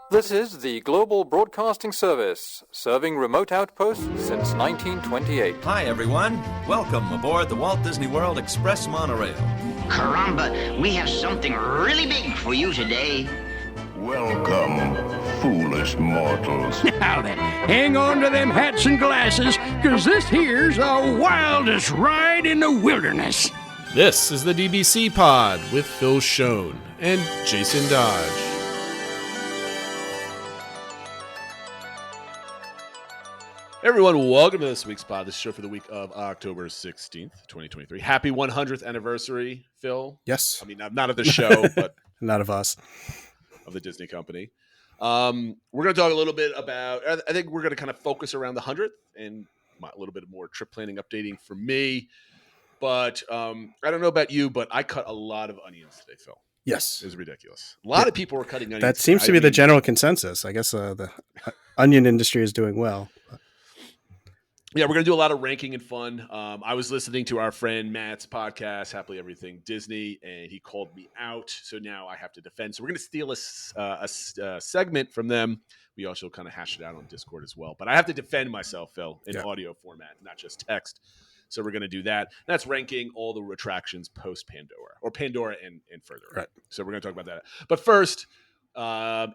This is the Global Broadcasting Service, serving remote outposts since 1928. Hi, everyone. Welcome aboard the Walt Disney World Express monorail. Caramba, we have something really big for you today. Welcome, foolish mortals. Now then, hang on to them hats and glasses, because this here's the wildest ride in the wilderness. This is the DBC Pod with Phil Schoen and Jason Dodge. Everyone, welcome to this week's pod. This show for the week of October 16th, 2023. Happy 100th anniversary, Phil. Yes. I mean, not of the show, but not of us. Of the Disney company. We're going to talk a little bit about, I think we're going to kind of focus around the 100th and a little bit more trip planning updating for me. But I don't know about you, but I cut a lot of onions today, Phil. Yes. It was ridiculous. A lot of people were cutting onions. That seems to be the general consensus. I guess the onion industry is doing well. Yeah, we're going to do a lot of ranking and fun. I was listening to our friend Matt's podcast, Happily Everything Disney, and he called me out. So now I have to defend. So we're going to steal a segment from them. We also kind of hashed it out on Discord as well. But I have to defend myself, Phil, in audio format, not just text. So we're going to do that. That's ranking all the retractions post Pandora, or Pandora and further. Right. So we're going to talk about that. But first,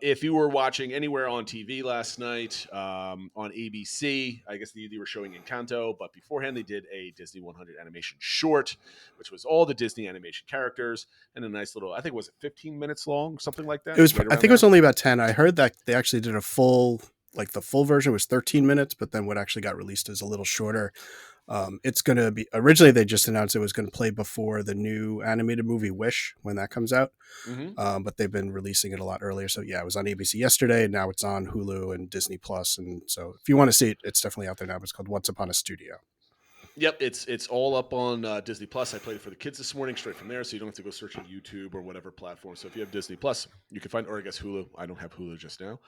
if you were watching anywhere on TV last night, on ABC, I guess they were showing Encanto, but beforehand they did a Disney 100 animation short, which was all the Disney animation characters and a nice little, I think, was it 15 minutes long, something like that? It was, I think it was only about 10. I heard that they actually did a full, like the full version was 13 minutes, but then what actually got released is a little shorter. It's going to be, originally they just announced it was going to play before the new animated movie Wish when that comes out. Mm-hmm. But they've been releasing it a lot earlier. So yeah, it was on ABC yesterday and now it's on Hulu and Disney Plus. And so if you want to see it, it's definitely out there now. It's called Once Upon a Studio. Yep, it's all up on Disney Plus. I played it for the kids this morning straight from there, so you don't have to go search on YouTube or whatever platform. So if you have Disney Plus, you can find, or I guess Hulu. I don't have Hulu just now,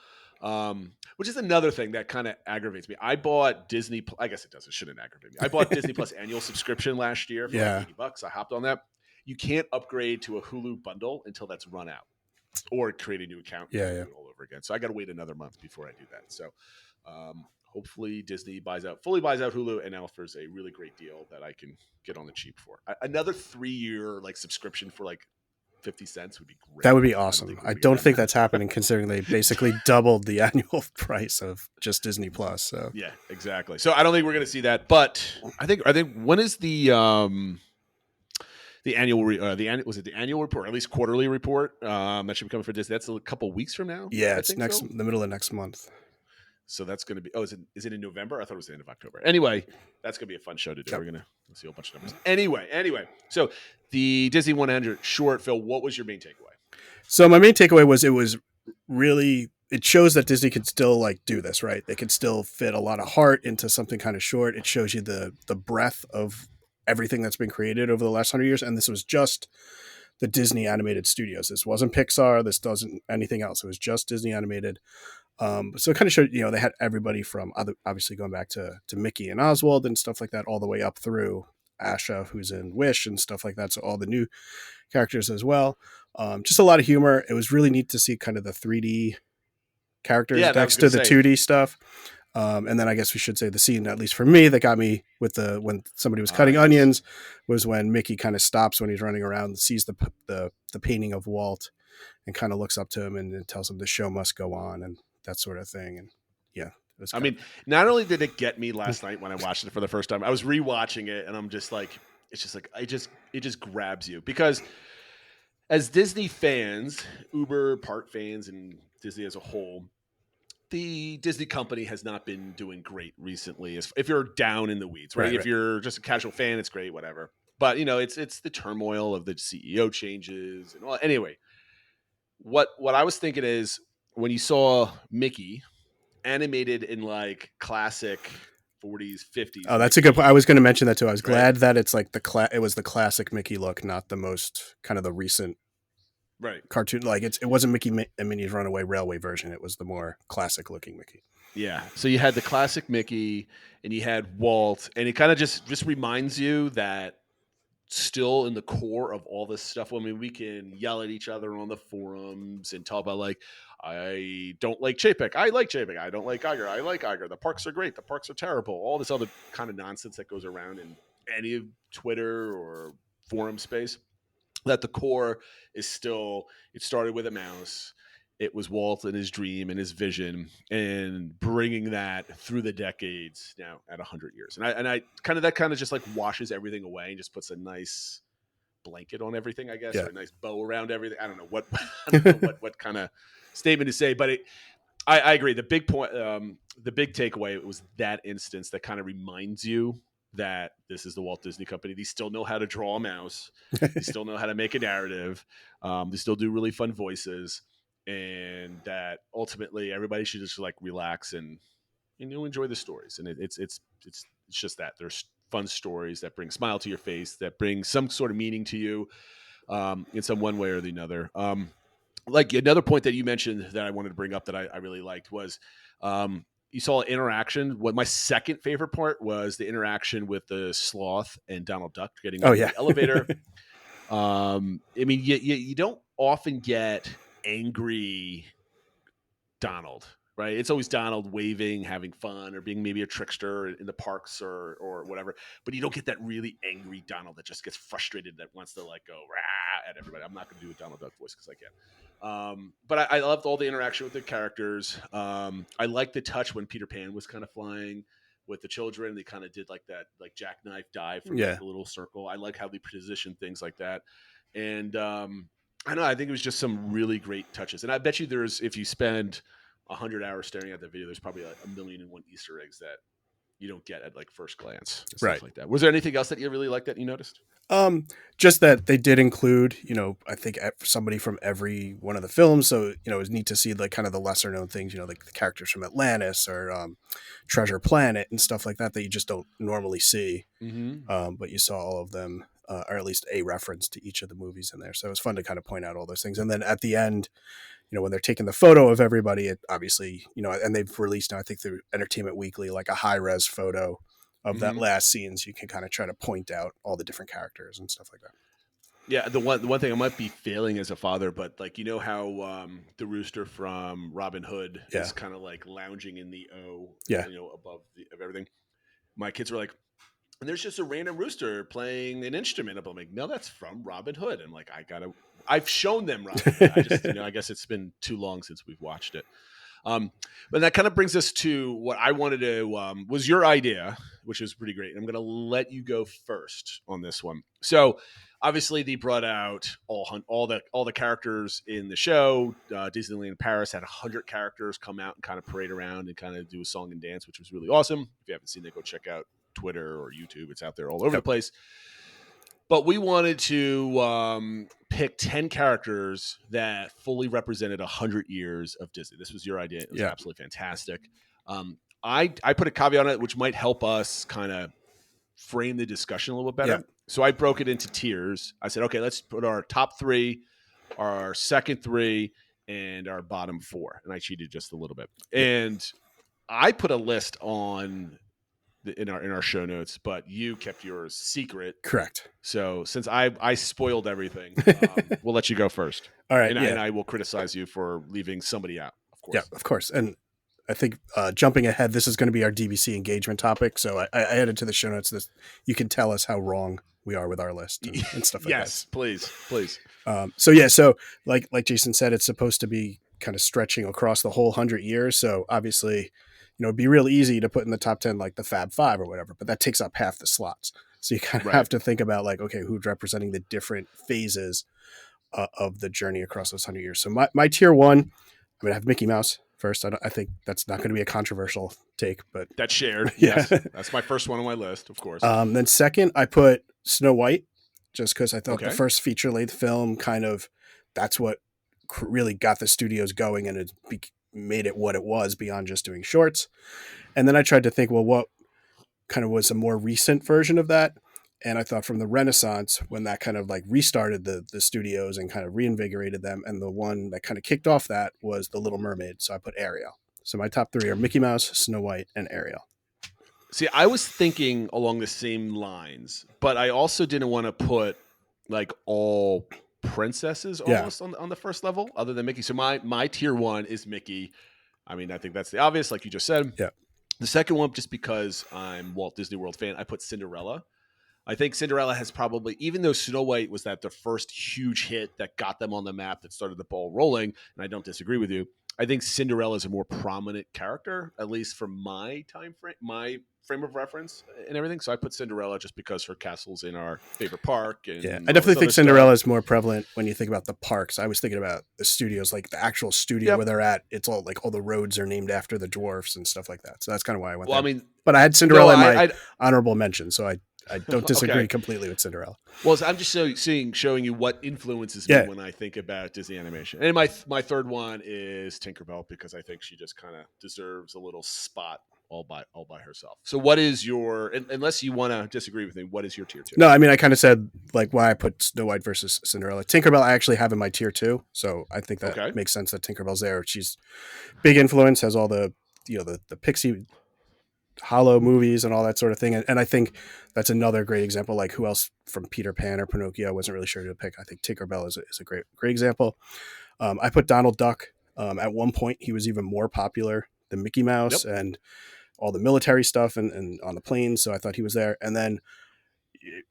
which is another thing that kind of aggravates me. I bought Disney. I guess it does. It shouldn't aggravate me. I bought Disney Plus annual subscription last year for like $80. I hopped on that. You can't upgrade to a Hulu bundle until that's run out, or create a new account. And do it all over again. So I got to wait another month before I do that. So. Hopefully Disney fully buys out Hulu and offers a really great deal that I can get on the cheap for. Another 3-year like subscription for like 50 cents would be great. That would be awesome. I don't think that's happening considering they basically doubled the annual price of just Disney Plus. So yeah, exactly. So I don't think we're going to see that, but I think when is the annual was it the annual report, or at least quarterly report that should be coming for Disney? That's a couple weeks from now. Yeah, it's the middle of next month. So that's going to be, is it in November? I thought it was the end of October. Anyway, that's going to be a fun show to do. Yep. We're going to see a bunch of numbers. Anyway. So the Disney 100 short, Phil, what was your main takeaway? So my main takeaway was it shows that Disney can still like do this, right? They can still fit a lot of heart into something kind of short. It shows you the breadth of everything that's been created over the last 100 years. And this was just the Disney animated studios. This wasn't Pixar. This doesn't anything else. It was just Disney animated. So it kind of showed, they had everybody from obviously going back to Mickey and Oswald and stuff like that, all the way up through Asha, who's in Wish and stuff like that. So all the new characters as well. Just a lot of humor. It was really neat to see kind of the 3D characters next to the 2D stuff. And then I guess we should say the scene, at least for me, that got me with when somebody was cutting onions was when Mickey kind of stops when he's running around and sees the painting of Walt and kind of looks up to him and tells him the show must go on and that sort of thing. And yeah, I mean, not only did it get me last night when I watched it for the first time, I was rewatching it and I'm just like, it's just like, it just grabs you because as Disney fans, Uber park fans and Disney as a whole, the Disney company has not been doing great recently. If you're down in the weeds, right? If you're just a casual fan, it's great, whatever. But it's the turmoil of the CEO changes and all. Anyway, what I was thinking is when you saw Mickey animated in like classic 40s, 50s. Oh, that's a good point. I was going to mention that too. I was glad that it's like it was the classic Mickey look, not the most kind of the recent cartoon. Like it wasn't Mickey and Minnie's Runaway Railway version. It was the more classic looking Mickey. Yeah. So you had the classic Mickey and you had Walt, and it kind of just reminds you that still in the core of all this stuff. I mean, we can yell at each other on the forums and talk about like, I don't like Chapek. I like Chapek. I don't like Iger. I like Iger. The parks are great. The parks are terrible. All this other kind of nonsense that goes around in any Twitter or forum space. That the core is still, it started with a mouse. It was Walt and his dream and his vision, and bringing that through the decades now at 100 years. And I kind of, that kind of just like washes everything away and just puts a nice blanket on everything, I guess, or a nice bow around everything. I don't know what, I don't know what kind of statement to say, but I agree. The big point, the big takeaway was that instance that kind of reminds you that this is the Walt Disney Company. They still know how to draw a mouse. They still know how to make a narrative. They still do really fun voices, and that ultimately everybody should just like relax and enjoy the stories. And it's just that there's fun stories that bring a smile to your face, that bring some sort of meaning to you in some one way or the other. Like another point that you mentioned that I wanted to bring up that I really liked was you saw interaction. What my second favorite part was the interaction with the sloth and Donald Duck getting in the elevator. I mean, you don't often get angry Donald, right? It's always Donald waving, having fun, or being maybe a trickster in the parks or whatever. But you don't get that really angry Donald that just gets frustrated, that wants to like go rah at everybody. I'm not going to do a Donald Duck voice because I can't. But I loved all the interaction with the characters. I liked the touch when Peter Pan was kind of flying with the children. They kind of did like that, like jackknife dive from like a little circle. I like how they positioned things like that. And I don't know, I think it was just some really great touches. And I bet you there's, if you spend 100 hours staring at the video, there's probably like 1,000,001 Easter eggs that you don't get at like first glance and stuff like that. Was there anything else that you really liked that you noticed? Just that they did include, I think somebody from every one of the films. So, it was neat to see like kind of the lesser known things, like the characters from Atlantis or Treasure Planet and stuff like that you just don't normally see. Mm-hmm. But you saw all of them, or at least a reference to each of the movies in there. So it was fun to kind of point out all those things. And then at the end, when they're taking the photo of everybody, it obviously, and they've released now, I think through Entertainment Weekly, like a high res photo of that last scene, so you can kind of try to point out all the different characters and stuff like that. Yeah, the one thing I might be failing as a father, but like how the rooster from Robin Hood is kind of like lounging in the O, above of everything. My kids were like, and there's just a random rooster playing an instrument. I'm like, no, that's from Robin Hood. I'm like, I've shown them Robin Hood. I just, I guess it's been too long since we've watched it. But that kind of brings us to what I wanted to, was your idea, which was pretty great. I'm going to let you go first on this one. So obviously they brought out all the characters in the show. Disneyland Paris had 100 characters come out and kind of parade around and kind of do a song and dance, which was really awesome. If you haven't seen it, go check out Twitter or YouTube. It's out there all over the place. But we wanted to pick 10 characters that fully represented 100 years of Disney. This was your idea. It was absolutely fantastic. I put a caveat on it, which might help us kind of frame the discussion a little bit better. Yeah. So I broke it into tiers. I said, okay, let's put our top 3, our second 3, and our bottom 4. And I cheated just a little bit. And I put a list on in our show notes, but you kept yours secret. Correct. So since I spoiled everything, we'll let you go first. All right. And I will criticize you for leaving somebody out, of course. Yeah, of course. And I think jumping ahead, this is going to be our DVC engagement topic. So I added to the show notes this. You can tell us how wrong we are with our list and stuff like that. Yes, please. So like Jason said, it's supposed to be kind of stretching across the whole 100 years. So obviously, it'd be real easy to put in the top 10 like the Fab Five or whatever, but that takes up half the slots. So you kind of have to think about like, okay, who's representing the different phases of the journey across those 100 years. So my tier 1, I'm going to have Mickey Mouse first. I think that's not going to be a controversial take, but that's shared. Yes, that's my first one on my list, of course. Then second, I put Snow White, just because I thought the first feature-length film that's what really got the studios going, and it made it what it was beyond just doing shorts. And then I tried to think, well, what kind of was a more recent version of that? And I thought from the Renaissance, when that kind of like restarted the studios and kind of reinvigorated them. And the one that kind of kicked off that was The Little Mermaid. So I put Ariel. So my top 3 are Mickey Mouse, Snow White, and Ariel. See, I was thinking along the same lines, but I also didn't want to put like all princesses Yeah. almost on the first level, other than Mickey. So my tier 1 is Mickey. I mean, I think that's the obvious, like you just said. Yeah. The second one, just because I'm Walt Disney World fan, I put Cinderella. I think Cinderella has probably, even though Snow White was the first huge hit that got them on the map, that started the ball rolling, and I don't disagree with you. I think Cinderella is a more prominent character, at least from my my frame of reference and everything. So I put Cinderella just because her castle's in our favorite park. And Yeah, all I this definitely other think Cinderella stuff. is more prevalent when you think about the parks. I was thinking about the studios, like the actual studio Yep. where they're at. It's all like all the roads are named after the dwarfs and stuff like that. So that's kind of why I went Well, I there. mean, But I had no, Cinderella in my I honorable mention, so I don't disagree okay. completely with Cinderella. Well, I'm just showing you what influences me Yeah. when I think about Disney animation. And my third one is Tinkerbell, because I think she just kind of deserves a little spot all by herself. So what is your, unless you want to disagree with me, what is your tier 2? No, I mean I kind of said like why I put Snow White versus Cinderella. Tinkerbell I actually have in my tier 2, so I think that Okay. makes sense that Tinkerbell's there. She's big influence, has all the the Pixie Hollow movies and all that sort of thing. And I think that's another great example. Like who else from Peter Pan or Pinocchio? I wasn't really sure who to pick. I think Tinkerbell is a great example. I put Donald Duck. At one point, he was even more popular than Mickey Yep. Mouse and all the military stuff and on the planes. So I thought he was there. And then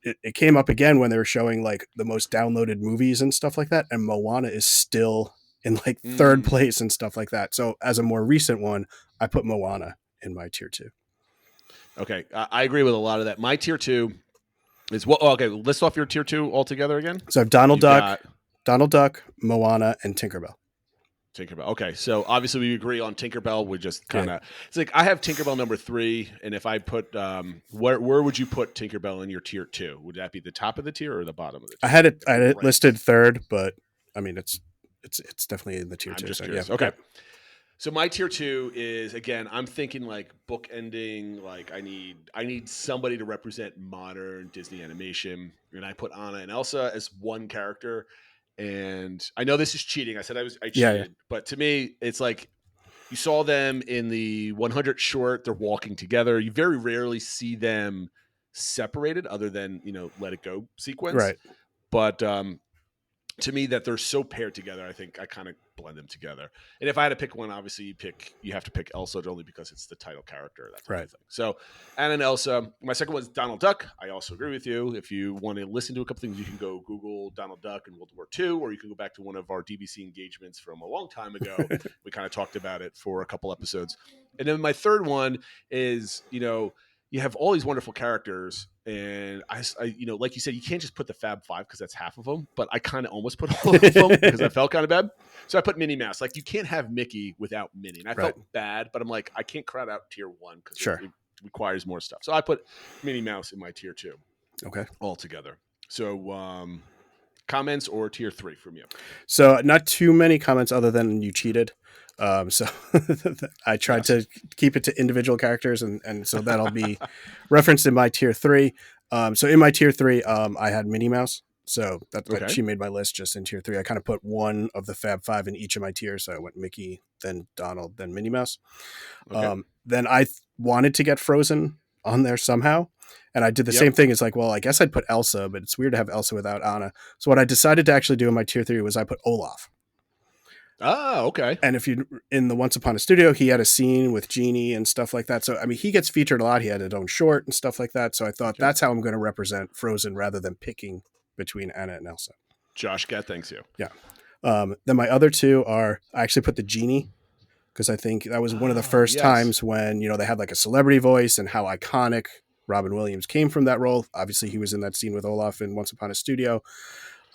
it came up again when they were showing like the most downloaded movies and stuff like that. And Moana is still in like third place and stuff like that. So as a more recent one, I put Moana in my tier 2. Okay. I agree with a lot of that. My tier 2 is what? Okay. List off your tier 2 altogether again. So I have Donald Duck, Moana, and Tinkerbell. Tinkerbell. Okay, so obviously we agree on Tinkerbell. We just kind of it's like I have Tinkerbell number 3, and if I put where would you put Tinkerbell in your tier 2? Would that be the top of the tier or the bottom of the tier? I had it listed third, but I mean it's definitely in the tier 2. I'm just so, curious. Yeah. Okay. So my tier 2 is, again, I'm thinking like book ending. Like I need somebody to represent modern Disney animation, and I put Anna and Elsa as one character. And I know this is cheating. I said I cheated, Yeah. but to me, it's like you saw them in the 100 short. They're walking together. You very rarely see them separated, other than Let It Go sequence. Right. But to me, that they're so paired together, I think I kind of blend them together. And if I had to pick one, obviously you have to pick Elsa, only because it's the title character. That type of thing. So Anna and Elsa. My second one is Donald Duck. I also agree with you. If you want to listen to a couple things, you can go Google Donald Duck and World War II, or you can go back to one of our DVC engagements from a long time ago. We kind of talked about it for a couple episodes. And then my third one is, you have all these wonderful characters, and I like you said, you can't just put the Fab Five because that's half of them. But I kind of almost put all of them because I felt kind of bad. So I put Minnie Mouse. Like you can't have Mickey without Minnie, and I felt bad, but I'm like, I can't crowd out tier 1 because it requires more stuff. So I put Minnie Mouse in my tier 2. Okay. Altogether. So comments or tier 3 from you? So not too many comments other than you cheated. So I tried to keep it to individual characters, and so that'll be referenced in my tier 3. So in my tier 3, I had Minnie Mouse. So that she made my list just in tier 3. I kind of put one of the Fab Five in each of my tiers. So I went Mickey, then Donald, then Minnie Mouse. Okay. Then I wanted to get Frozen on there somehow. And I did the same thing. It's like, well, I guess I'd put Elsa, but it's weird to have Elsa without Anna. So what I decided to actually do in my tier 3 was I put Olaf. Oh, okay. And if you in the Once Upon a Studio, he had a scene with Genie and stuff like that. So I mean, he gets featured a lot. He had his own short and stuff like that. So I thought that's how I'm going to represent Frozen rather than picking between Anna and Elsa. Josh Gett, thanks you. Yeah. Then my other two are I actually put the Genie because I think that was one of the first times when they had like a celebrity voice and how iconic Robin Williams came from that role. Obviously, he was in that scene with Olaf in Once Upon a Studio.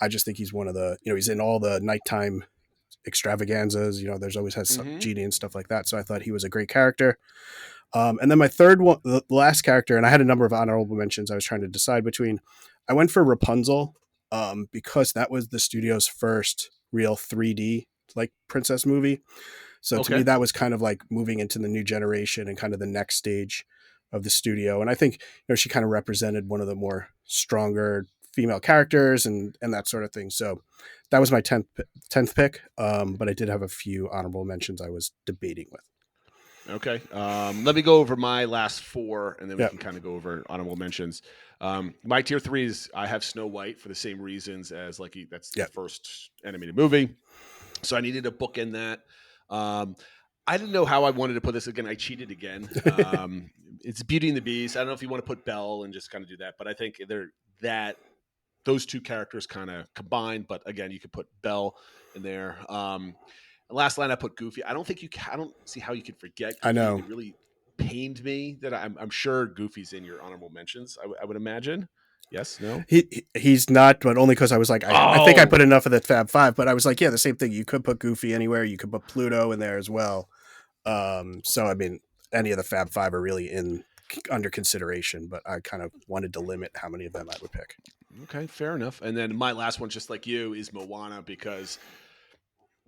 I just think he's one of the he's in all the nighttime extravaganzas. There's always has Genie and stuff like that. So I thought he was a great character. And then my third one, the last character, and I had a number of honorable mentions I was trying to decide between. I went for Rapunzel because that was the studio's first real 3D like princess movie. So to me, that was kind of like moving into the new generation and kind of the next stage of the studio. And I think she kind of represented one of the more stronger female characters and that sort of thing. So that was my 10th pick. But I did have a few honorable mentions I was debating with. Okay. Let me go over my last 4, and then we Yeah. can kind of go over honorable mentions. My tier 3 is I have Snow White for the same reasons as that's the Yeah. first animated movie. So I needed a book in that. I didn't know how I wanted to put this again. I cheated again. It's Beauty and the Beast. I don't know if you want to put Belle and just kind of do that, but I think those two characters kind of combined. But again, you could put Belle in there. Last line I put Goofy. I don't see how you could forget Goofy. I know. It really pained me that I'm sure Goofy's in your honorable mentions. I would imagine. Yes, no. He's not, but only because I was like, I think I Oh! put enough of the Fab Five, but I was like, yeah, the same thing. You could put Goofy anywhere. You could put Pluto in there as well. So I mean, any of the Fab Five are really under consideration, but I kind of wanted to limit how many of them I would pick. Okay, fair enough. And then my last one, just like you, is Moana, because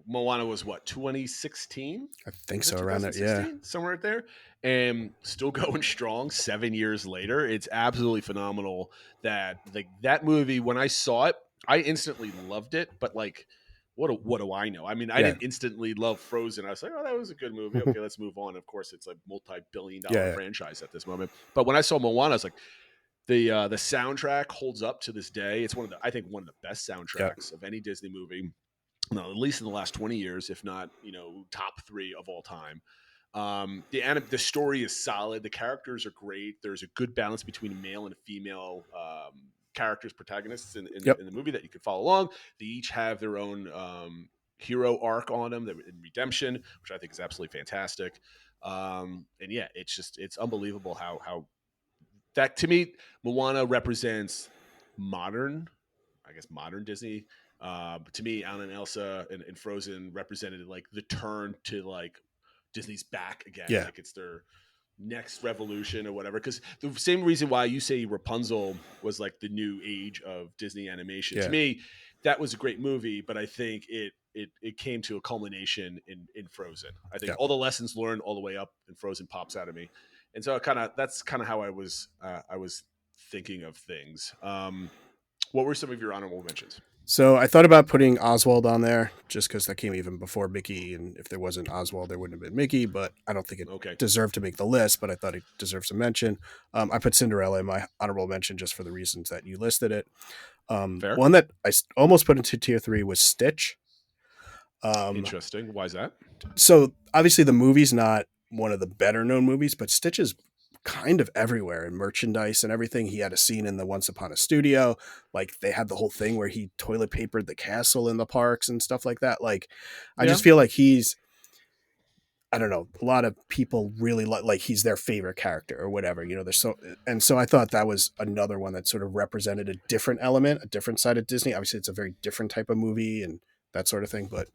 Moana was what, 2016? I think Was it so, around that. Yeah. 2016? Somewhere right there. And still going strong 7 years later. It's absolutely phenomenal that that movie, when I saw it, I instantly loved it. But like, what do I know? I mean, I Yeah. didn't instantly love Frozen. I was like, oh, that was a good movie. Okay, let's move on. Of course, it's a multi-billion-dollar Yeah. franchise at this moment. But when I saw Moana, I was like, the soundtrack holds up to this day. It's I think one of the best soundtracks of any Disney movie. No, at least in the last 20 years, if not, top 3 of all time. The story is solid. The characters are great. There's a good balance between a male and a female characters, protagonists in the movie that you can follow along. They each have their own hero arc on them, in redemption, which I think is absolutely fantastic. And yeah, it's unbelievable how that, to me, Moana represents modern Disney. To me, Anna and Elsa and Frozen represented like the turn to like Disney's back again. Yeah. Like it's their next revolution or whatever. Because the same reason why you say Rapunzel was like the new age of Disney animation. Yeah. To me, that was a great movie, but I think it came to a culmination in Frozen. I think all the lessons learned all the way up in Frozen pops out of me. And so that's kind of how I was thinking of things. What were some of your honorable mentions? So I thought about putting Oswald on there just because that came even before Mickey, and if there wasn't Oswald, there wouldn't have been Mickey. But I don't think it deserved to make the list. But I thought it deserves a mention. I put Cinderella in my honorable mention just for the reasons that you listed it. One that I almost put into tier 3 was Stitch. Interesting. Why is that? So obviously the movie's not one of the better known movies, but Stitch is kind of everywhere in merchandise and everything. He had a scene in the Once Upon a Studio. Like they had the whole thing where he toilet papered the castle in the parks and stuff like that. Like, I just feel like I don't know, a lot of people really like he's their favorite character or whatever, so I thought that was another one that sort of represented a different element, a different side of Disney. Obviously it's a very different type of movie and that sort of thing, but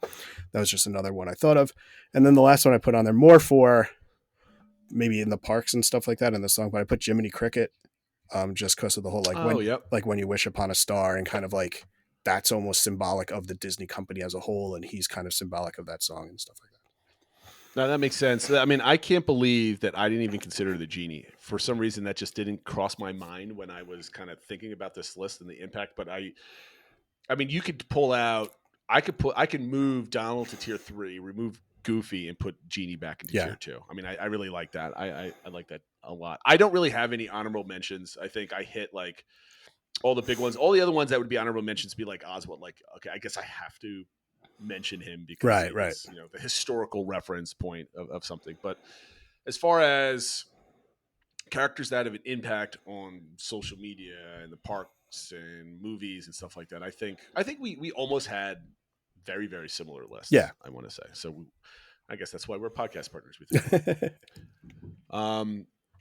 that was just another one I thought of. And then the last one I put on there more for maybe in the parks and stuff like that in the song, but I put Jiminy Cricket, just because of the whole like when you wish upon a star, and kind of like that's almost symbolic of the Disney company as a whole, and he's kind of symbolic of that song and stuff like that. No, that makes sense. I mean, I can't believe that I didn't even consider the genie. For some reason, that just didn't cross my mind when I was kind of thinking about this list and the impact. But I mean, you could pull out. I can move Donald to tier 3, remove Goofy, and put Genie back into tier 2. I mean, I really like that. I like that a lot. I don't really have any honorable mentions. I think I hit like all the big ones. All the other ones that would be honorable mentions be like Oswald. Like, okay, I guess I have to mention him because it's, the historical reference point of something. But as far as characters that have an impact on social media and the parks and movies and stuff like that, I think we almost had very, very similar lists. Yeah, I want to say. So I guess that's why we're podcast partners with you.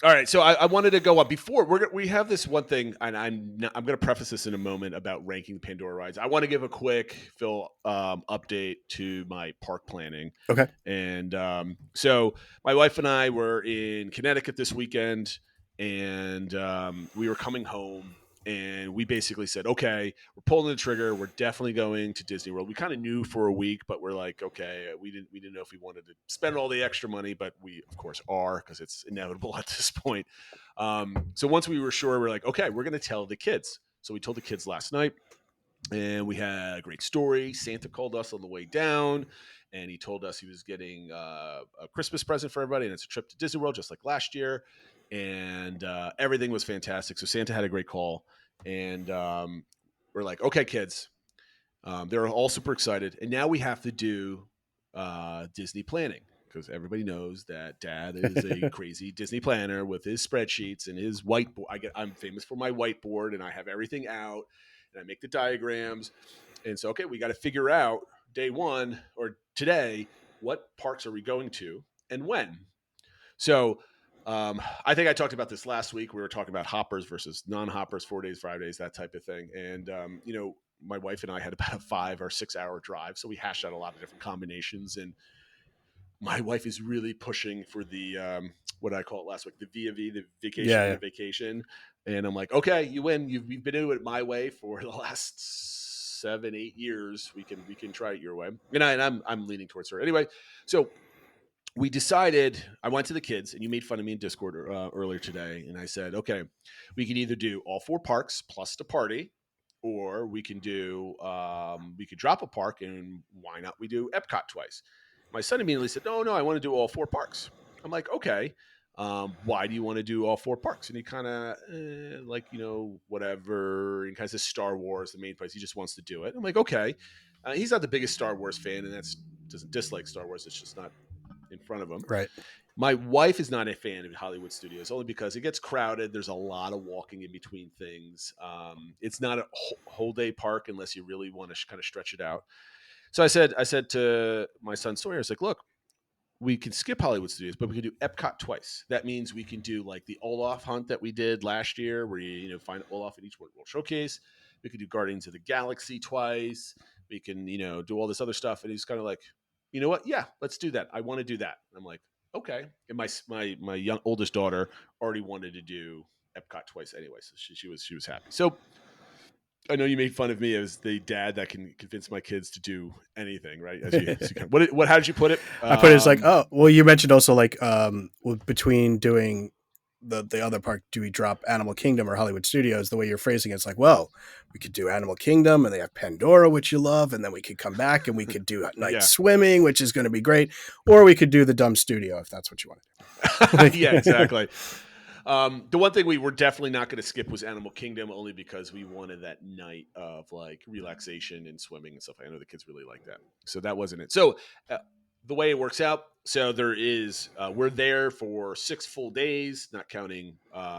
All right, so I wanted to go up before we have this one thing, and I'm going to preface this in a moment about ranking the Pandora rides. I want to give a quick update to my park planning. Okay. And so my wife and I were in Connecticut this weekend, and we were coming home. And we basically said, okay, we're pulling the trigger. We're definitely going to Disney World. We kind of knew for a week, but we're like, okay, we didn't know if we wanted to spend all the extra money, but we of course are, because it's inevitable at this point. So once we were sure, we're like, okay, we're going to tell the kids. So we told the kids last night, and we had a great story. Santa called us on the way down, and he told us he was getting a Christmas present for everybody, and it's a trip to Disney World, just like last year. And everything was fantastic. So Santa had a great call, and we're like, okay, kids. They're all super excited, and now we have to do Disney planning, because everybody knows that Dad is a crazy Disney planner with his spreadsheets and his whiteboard. I'm famous for my whiteboard, and I have everything out, and I make the diagrams. And so, okay, we got to figure out day one or today, what parks are we going to and when? So I think I talked about this last week. We were talking about hoppers versus non-hoppers, 4 days, 5 days, that type of thing. And, my wife and I had about a 5 or 6 hour drive. So we hashed out a lot of different combinations. And my wife is really pushing for the, what I call it last week, the VV, the vacation, the vacation. And I'm like, okay, you win. You've been doing it my way for the last 7, 8 years. We can try it your way. And I'm leaning towards her anyway. So we decided, I went to the kids, and you made fun of me in Discord earlier today. And I said, okay, we can either do all 4 parks plus the party, or we can do, we could drop a park, and why not we do Epcot twice? My son immediately said, no, I want to do all 4 parks. I'm like, okay, why do you want to do all 4 parks? And he kind of whatever. And kind of says Star Wars, the main place. He just wants to do it. I'm like, okay. He's not the biggest Star Wars fan, and doesn't dislike Star Wars. It's just not in front of him. Right. My wife is not a fan of Hollywood Studios, only because it gets crowded. There's a lot of walking in between things. It's not a whole day park unless you really want to kind of stretch it out. So I said to my son Sawyer, I was like, look, we can skip Hollywood Studios, but we can do Epcot twice. That means we can do like the Olaf hunt that we did last year, where you find Olaf at each World Showcase. We could do Guardians of the Galaxy twice. We can, do all this other stuff. And he's kind of like, you know what? Yeah, let's do that. I want to do that. And I'm like, okay. And my young oldest daughter already wanted to do Epcot twice anyway, so she was happy. So I know you made fun of me as the dad that can convince my kids to do anything, right? As you can. How did you put it? I put it as like, oh, well, you mentioned also like between doing the other park, do we drop Animal Kingdom or Hollywood Studios? The way you're phrasing it's like, well, we could do Animal Kingdom, and they have Pandora, which you love, and then we could come back and we could do night swimming, which is going to be great, or we could do the dumb studio if that's what you want to do. Yeah, exactly. The one thing we were definitely not going to skip was Animal Kingdom, only because we wanted that night of like relaxation and swimming and stuff. I know the kids really like that, so that wasn't it. So the way it works out, so there is we're there for 6 full days, not counting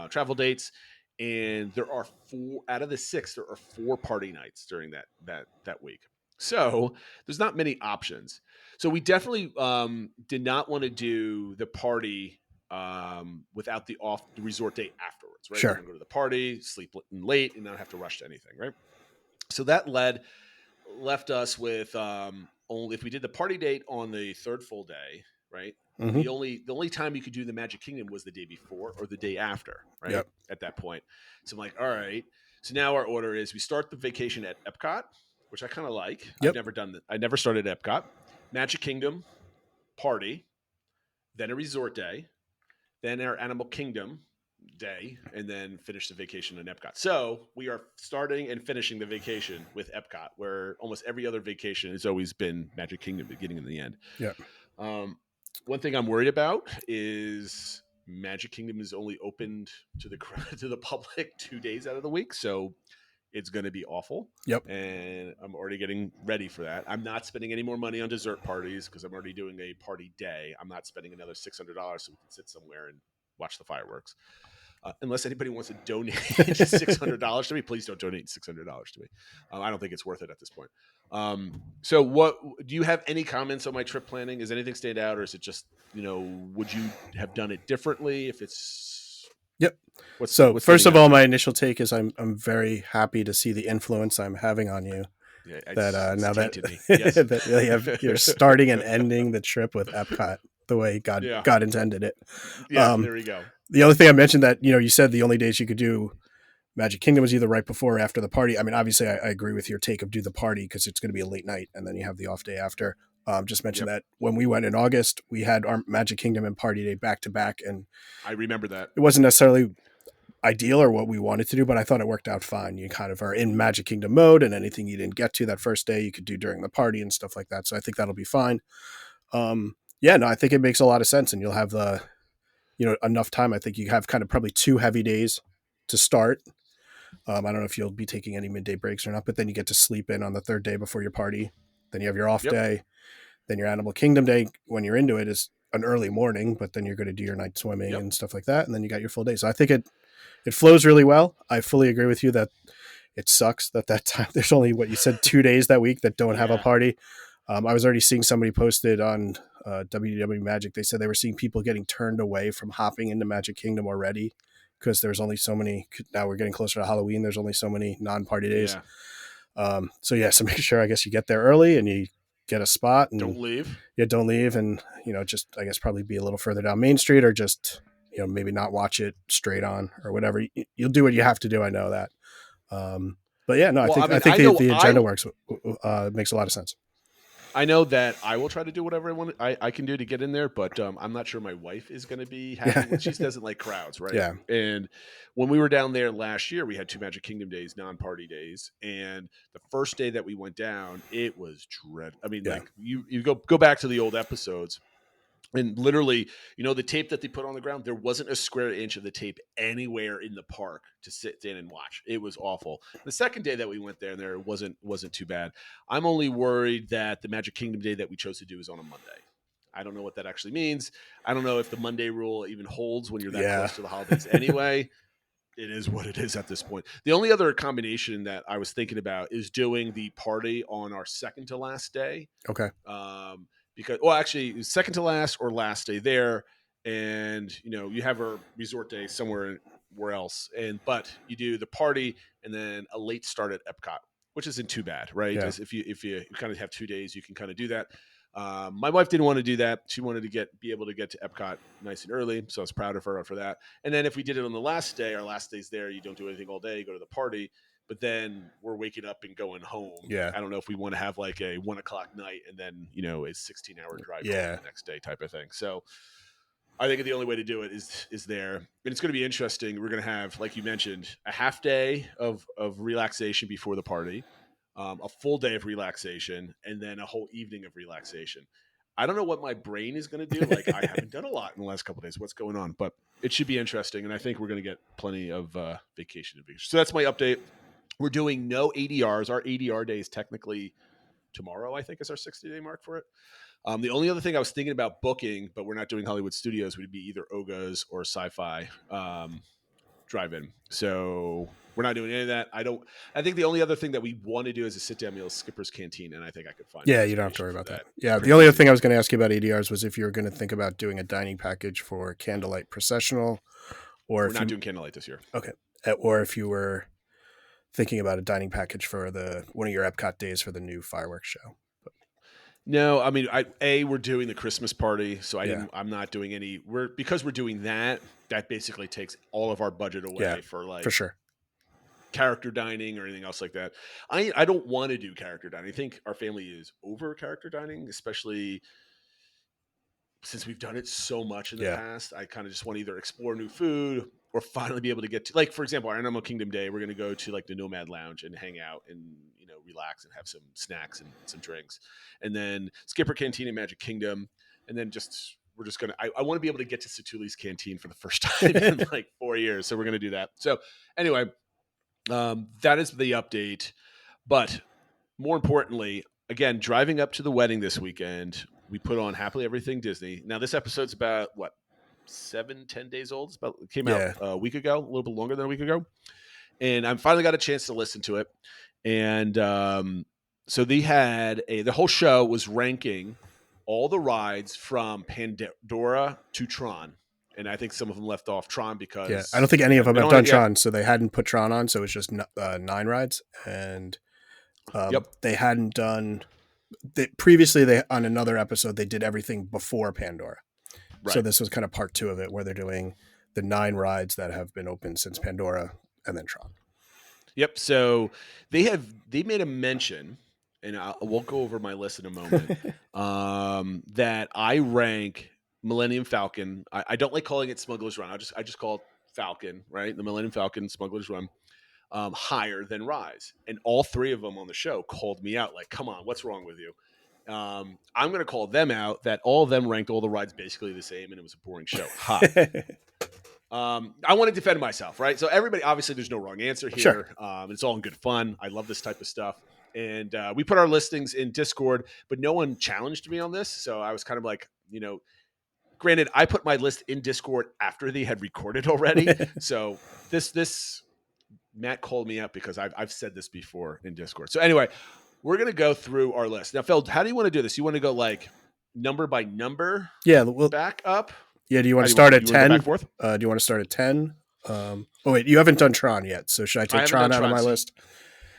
travel dates, and there are 4 out of the 6. There are 4 party nights during that week. So there's not many options. So we definitely did not want to do the party without the resort day afterwards, right? Sure. We're gonna go to the party, sleep late, and not have to rush to anything, right? So that left us with only, if we did the party date on the 3rd full day, right? Mm-hmm. The only time you could do the Magic Kingdom was the day before or the day after, right? Yep. At that point. So I'm like, all right. So now our order is we start the vacation at Epcot, which I kind of like. Yep. I've never done that. I never started at Epcot. Magic Kingdom, party, then a resort day, then our Animal Kingdom day, and then finish the vacation in Epcot. So we are starting and finishing the vacation with Epcot, where almost every other vacation has always been Magic Kingdom, beginning and the end. Yeah. One thing I'm worried about is Magic Kingdom is only opened to the public 2 days out of the week, so it's going to be awful. Yep. And I'm already getting ready for that. I'm not spending any more money on dessert parties because I'm already doing a party day. I'm not spending another $600 so we can sit somewhere and watch the fireworks. Unless anybody wants to donate $600 to me, please don't donate $600 to me. I don't think it's worth it at this point. So what do you have any comments on my trip planning? Does anything stand out, or is it just, would you have done it differently if it's... Yep. What's first of all, my initial take is I'm very happy to see the influence I'm having on you. Yeah, Now that, yes. that you're starting and ending the trip with Epcot the way God intended it. Yeah, there we go. The other thing I mentioned that, you said the only days you could do Magic Kingdom was either right before or after the party. I mean, obviously I agree with your take of do the party because it's going to be a late night and then you have the off day after. Just mention that when we went in August, we had our Magic Kingdom and party day back to back. And I remember that. It wasn't necessarily ideal or what we wanted to do, but I thought it worked out fine. You kind of are in Magic Kingdom mode, and anything you didn't get to that first day, you could do during the party and stuff like that. So I think that'll be fine. Yeah, no, I think it makes a lot of sense, and you'll have enough time. I think you have kind of probably 2 heavy days to start. I don't know if you'll be taking any midday breaks or not, but then you get to sleep in on the 3rd day before your party. Then you have your off day. Then your Animal Kingdom day, when you're into it, is an early morning, but then you're going to do your night swimming and stuff like that, and then you got your full day. So I think it flows really well. I fully agree with you that it sucks that time there's only what you said 2 days that week that don't have a party. I was already seeing somebody posted on WDW Magic. They said they were seeing people getting turned away from hopping into Magic Kingdom already because there's only so many. Now we're getting closer to Halloween. There's only so many non-party days. So make sure, I guess, you get there early and you get a spot and don't leave. Yeah, don't leave, and just, I guess, probably be a little further down Main Street, or just maybe not watch it straight on or whatever. You'll do what you have to do. I know that. But yeah, no, I think the agenda works. Makes a lot of sense. I know that I will try to do whatever I can do to get in there, but I'm not sure my wife is going to be happy. She doesn't like crowds, right? Yeah. And when we were down there last year, we had 2 Magic Kingdom days, non-party days, and the first day that we went down, it was dreadful. I mean, like you go back to the old episodes. And literally, the tape that they put on the ground, there wasn't a square inch of the tape anywhere in the park to sit in and watch. It was awful. The second day that we went there wasn't too bad. I'm only worried that the Magic Kingdom day that we chose to do is on a Monday. I don't know what that actually means. I don't know if the Monday rule even holds when you're that close to the holidays anyway. It is what it is at this point. The only other combination that I was thinking about is doing the party on our second to last day. Okay. Because, well, actually, second to last or last day there, and you have a resort day somewhere else, but you do the party and then a late start at Epcot, which isn't too bad, right? Yeah. If you kind of have 2 days, you can kind of do that. My wife didn't want to do that. She wanted to be able to get to Epcot nice and early, so I was proud of her for that. And then if we did it on the last day, our last day's there, you don't do anything all day, you go to the party. But then we're waking up and going home. Yeah. I don't know if we want to have like a 1:00 night and then, a 16-hour drive home the next day type of thing. So I think the only way to do it is there. And it's going to be interesting. We're going to have, like you mentioned, a half day of relaxation before the party, a full day of relaxation, and then a whole evening of relaxation. I don't know what my brain is going to do. Like, I haven't done a lot in the last couple of days. What's going on? But it should be interesting. And I think we're going to get plenty of vacation. So that's my update. We're doing no ADRs. Our ADR day is technically tomorrow, I think, is our 60-day mark for it. The only other thing I was thinking about booking, but we're not doing Hollywood Studios, would be either Oga's or Sci-Fi drive-in. So we're not doing any of that. I think the only other thing that we want to do is a sit-down meal, Skipper's Canteen, and I think I could find. Yeah, you don't have to worry about that. Yeah, the only other thing I was going to ask you about ADRs was if you were going to think about doing a dining package for Candlelight Processional, or we're not doing Candlelight this year. Okay, or if you were thinking about a dining package for one of your Epcot days for the new fireworks show. No, I mean, we're doing the Christmas party, so I'm not doing any. Because we're doing that basically takes all of our budget away for sure character dining or anything else like that. I don't want to do character dining. I think our family is over character dining, especially since we've done it so much in the past. I kind of just want to either explore new food or finally be able to get to, like, for example, our Animal Kingdom day, we're going to go to like the Nomad Lounge and hang out and, relax and have some snacks and some drinks. And then Skipper Canteen and Magic Kingdom. And then we're just going to, I want to be able to get to Satuli's Canteen for the first time in like 4 years. So we're going to do that. So anyway, that is the update. But more importantly, again, driving up to the wedding this weekend, we put on Happily Everything Disney. Now this episode's about 7-10 days old. It came out a week ago, a little bit longer than a week ago. And I finally got a chance to listen to it. And so they had the whole show was ranking all the rides from Pandora to Tron. And I think some of them left off Tron because I don't think any of them have done Tron. So they hadn't put Tron on. So it was just 9 rides. And they hadn't done previously on another episode, they did everything before Pandora. Right. So this was kind of part 2 of it, where they're doing the 9 rides that have been open since Pandora and then Tron. Yep. So they made a mention, and we'll go over my list in a moment, that I rank Millennium Falcon. I don't like calling it Smuggler's Run. I just call it Falcon, right? The Millennium Falcon, Smuggler's Run, higher than Rise. And all three of them on the show called me out, like, come on, what's wrong with you? I'm going to call them out that all of them ranked all the rides basically the same, and it was a boring show. Ha. I want to defend myself, right? So everybody, obviously, there's no wrong answer here. Sure. It's all in good fun. I love this type of stuff. And we put our listings in Discord, but no one challenged me on this. So I was kind of like, granted, I put my list in Discord after they had recorded already. So this Matt called me up because I've said this before in Discord. So anyway, we're going to go through our list. Now, Phil, how do you want to do this? You want to go like number by number? Yeah. Well, back up? Yeah. Do you want to start at 10? Do you want to start at 10? Wait, you haven't done Tron yet. So should I take Tron out of my list?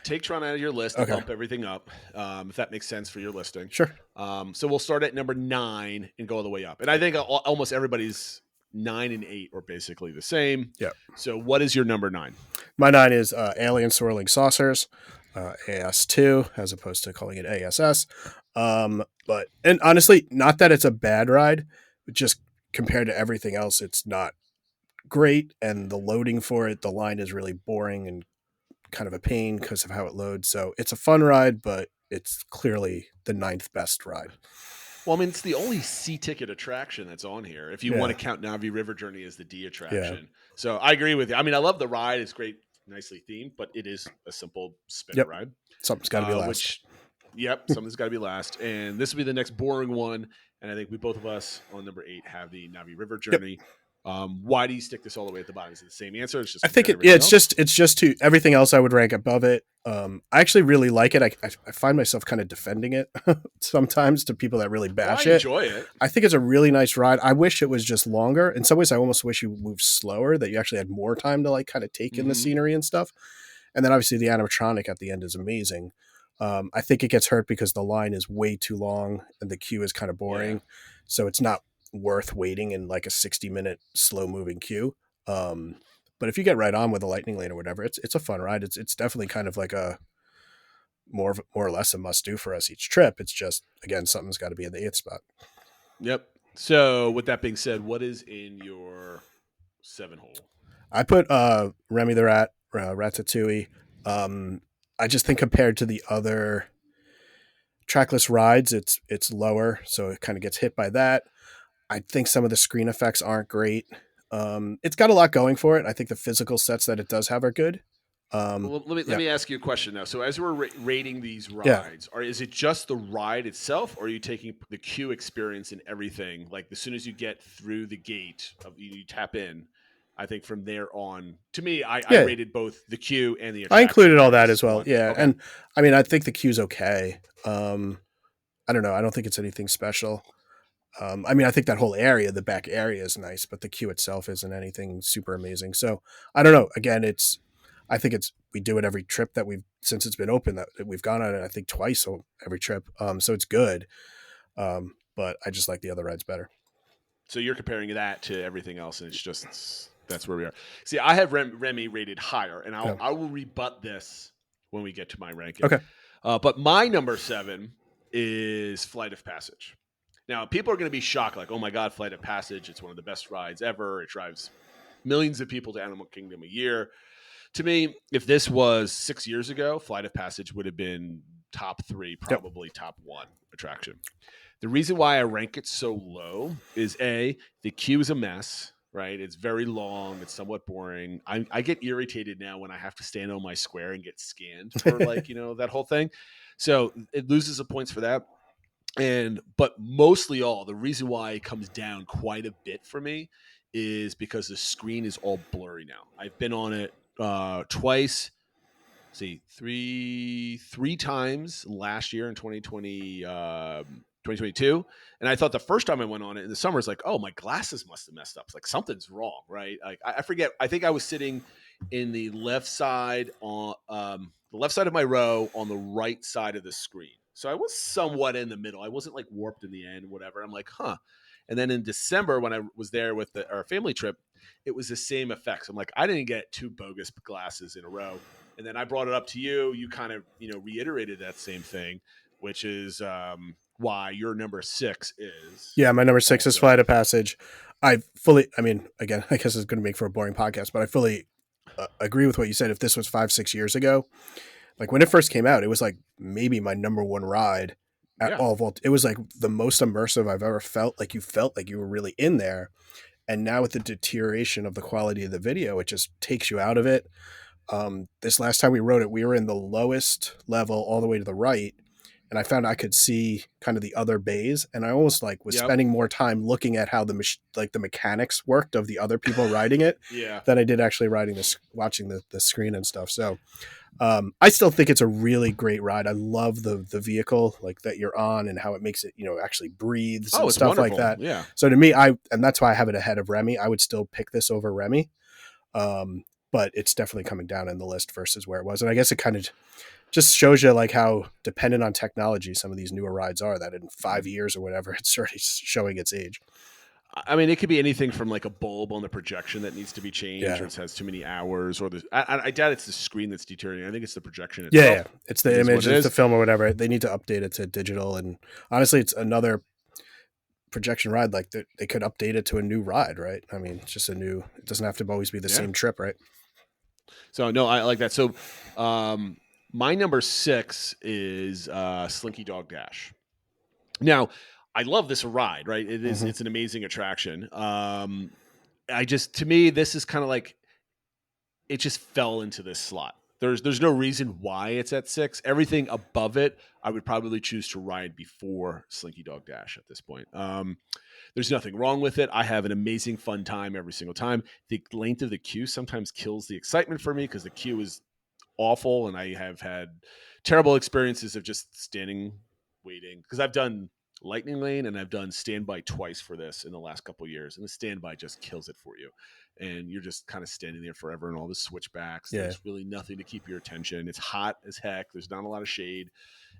Take Tron out of your list and bump everything up, if that makes sense for your listing. Sure. So we'll start at number 9 and go all the way up. And I think almost everybody's 9 and 8 are basically the same. Yeah. So what is your number 9? My 9 is Alien Swirling Saucers, AS2, as opposed to calling it ASS. And honestly, not that it's a bad ride, but just compared to everything else, it's not great. And the loading for it, the line is really boring and kind of a pain because of how it loads. So it's a fun ride, but it's clearly the 9th best ride. Well, I mean, it's the only C-ticket attraction that's on here. If you want to count Navi River Journey as the D attraction. Yeah. So I agree with you. I mean, I love the ride. It's great, nicely themed, but it is a simple spin ride. Something's got to be last. Something's got to be last. And this will be the next boring one. And I think we both of us on number 8 have the Navi River Journey. Yep. Why do you stick this all the way at the bottom? Is it the same answer? It's just I think it's just to everything else I would rank above it. I actually really like it. I find myself kind of defending it sometimes to people that really bash it. I enjoy it. I think it's a really nice ride. I wish it was just longer. In some ways, I almost wish you moved slower, that you actually had more time to like kind of take in the scenery and stuff. And then obviously the animatronic at the end is amazing. I think it gets hurt because the line is way too long and the queue is kind of boring. Yeah. So it's not worth waiting in like a 60-minute slow moving queue. But if you get right on with a lightning lane or whatever, it's a fun ride. It's definitely kind of like a more or less a must do for us each trip. It's just, again, something's got to be in the 8th spot. Yep. So with that being said, what is in your 7 hole? I put Remy the Rat, Ratatouille. I just think compared to the other trackless rides, it's lower, so it kind of gets hit by that. I think some of the screen effects aren't great. It's got a lot going for it. I think the physical sets that it does have are good. Let me ask you a question now. So as we're rating these rides, is it just the ride itself, or are you taking the queue experience and everything? Like as soon as you get through the gate, you tap in. I think from there on, to me, I rated both the queue and the attraction. I included all that as well. Yeah. Okay. And I mean, I think the queue's okay. I don't know. I don't think it's anything special. I mean, I think that whole area, the back area is nice, but the queue itself isn't anything super amazing. So I don't know. Again, I think we do it every trip since it's been open, that we've gone on it, I think twice every trip. So it's good. But I just like the other rides better. So you're comparing that to everything else, and it's just, that's where we are. See, I have Remy rated higher, and I will rebut this when we get to my ranking. Okay. But my number 7 is Flight of Passage. Now, people are going to be shocked, like, oh my God, Flight of Passage, it's one of the best rides ever. It drives millions of people to Animal Kingdom a year. To me, if this was 6 years ago, Flight of Passage would have been top 3, probably top 1 attraction. The reason why I rank it so low is A, the queue is a mess, right? It's very long. It's somewhat boring. I get irritated now when I have to stand on my square and get scanned for that whole thing. So it loses the points for that. But mostly the reason why it comes down quite a bit for me is because the screen is all blurry now. I've been on it twice. Three times last year in 2022. And I thought the first time I went on it in the summer, it's like, oh, my glasses must have messed up. It's like something's wrong, right? Like I forget. I think I was sitting in the left side of my row on the right side of the screen. So I was somewhat in the middle. I wasn't like warped in the end, whatever. I'm like, huh. And then in December, when I was there with our family trip, it was the same effects. I'm like, I didn't get 2 bogus glasses in a row. And then I brought it up to you. You kind of, reiterated that same thing, which is why your number 6 is. Yeah, my number 6 is Flight of Passage. I mean, again, I guess it's going to make for a boring podcast, but I fully agree with what you said. If this was 5-6 years ago, like when it first came out, it was like maybe my number one ride at Yeah. all of all. It was like the most immersive I've ever felt. Like you felt like you were really in there. And now with the deterioration of the quality of the video, it just takes you out of it. This last time we rode it, we were in the lowest level all the way to the right. And I found I could see kind of the other bays, and I almost like was Yep. spending more time looking at how the mechanics worked of the other people riding it Yeah. than I did actually riding this, watching the screen and stuff. So I still think it's a really great ride. I love the vehicle like that you're on and how it makes it, actually breathes and it's stuff wonderful. like that. Yeah. So to me, and that's why I have it ahead of Remy. I would still pick this over Remy. But it's definitely coming down in the list versus where it was. And I guess it kind of just shows you like how dependent on technology some of these newer rides are, that in 5 years or whatever, it's already showing its age. I mean, it could be anything from like a bulb on the projection that needs to be changed, Yeah. or it has too many hours, or I doubt it's the screen that's deteriorating. I think it's the projection Yeah, itself. yeah. It's the It is image, what it it's the is. film or whatever. They need to update it to digital. And honestly, it's another projection ride. Like they could update it to a new ride, right? I mean, it's just it doesn't have to always be the same trip, right? So no, I like that. So my number 6 is Slinky Dog Dash. Now, I love this ride, right? It is, it's an amazing attraction. To me, this is kind of like, it just fell into this slot. There's no reason why it's at 6. Everything above it, I would probably choose to ride before Slinky Dog Dash at this point. There's nothing wrong with it. I have an amazing fun time every single time. The length of the queue sometimes kills the excitement for me because the queue is awful, and I have had terrible experiences of just standing waiting, because I've done Lightning Lane and I've done Standby twice for this in the last couple of years, and the Standby just kills it for you, and you're just kind of standing there forever, and all the switchbacks. Yeah. There's really nothing to keep your attention. It's hot as heck. There's not a lot of shade.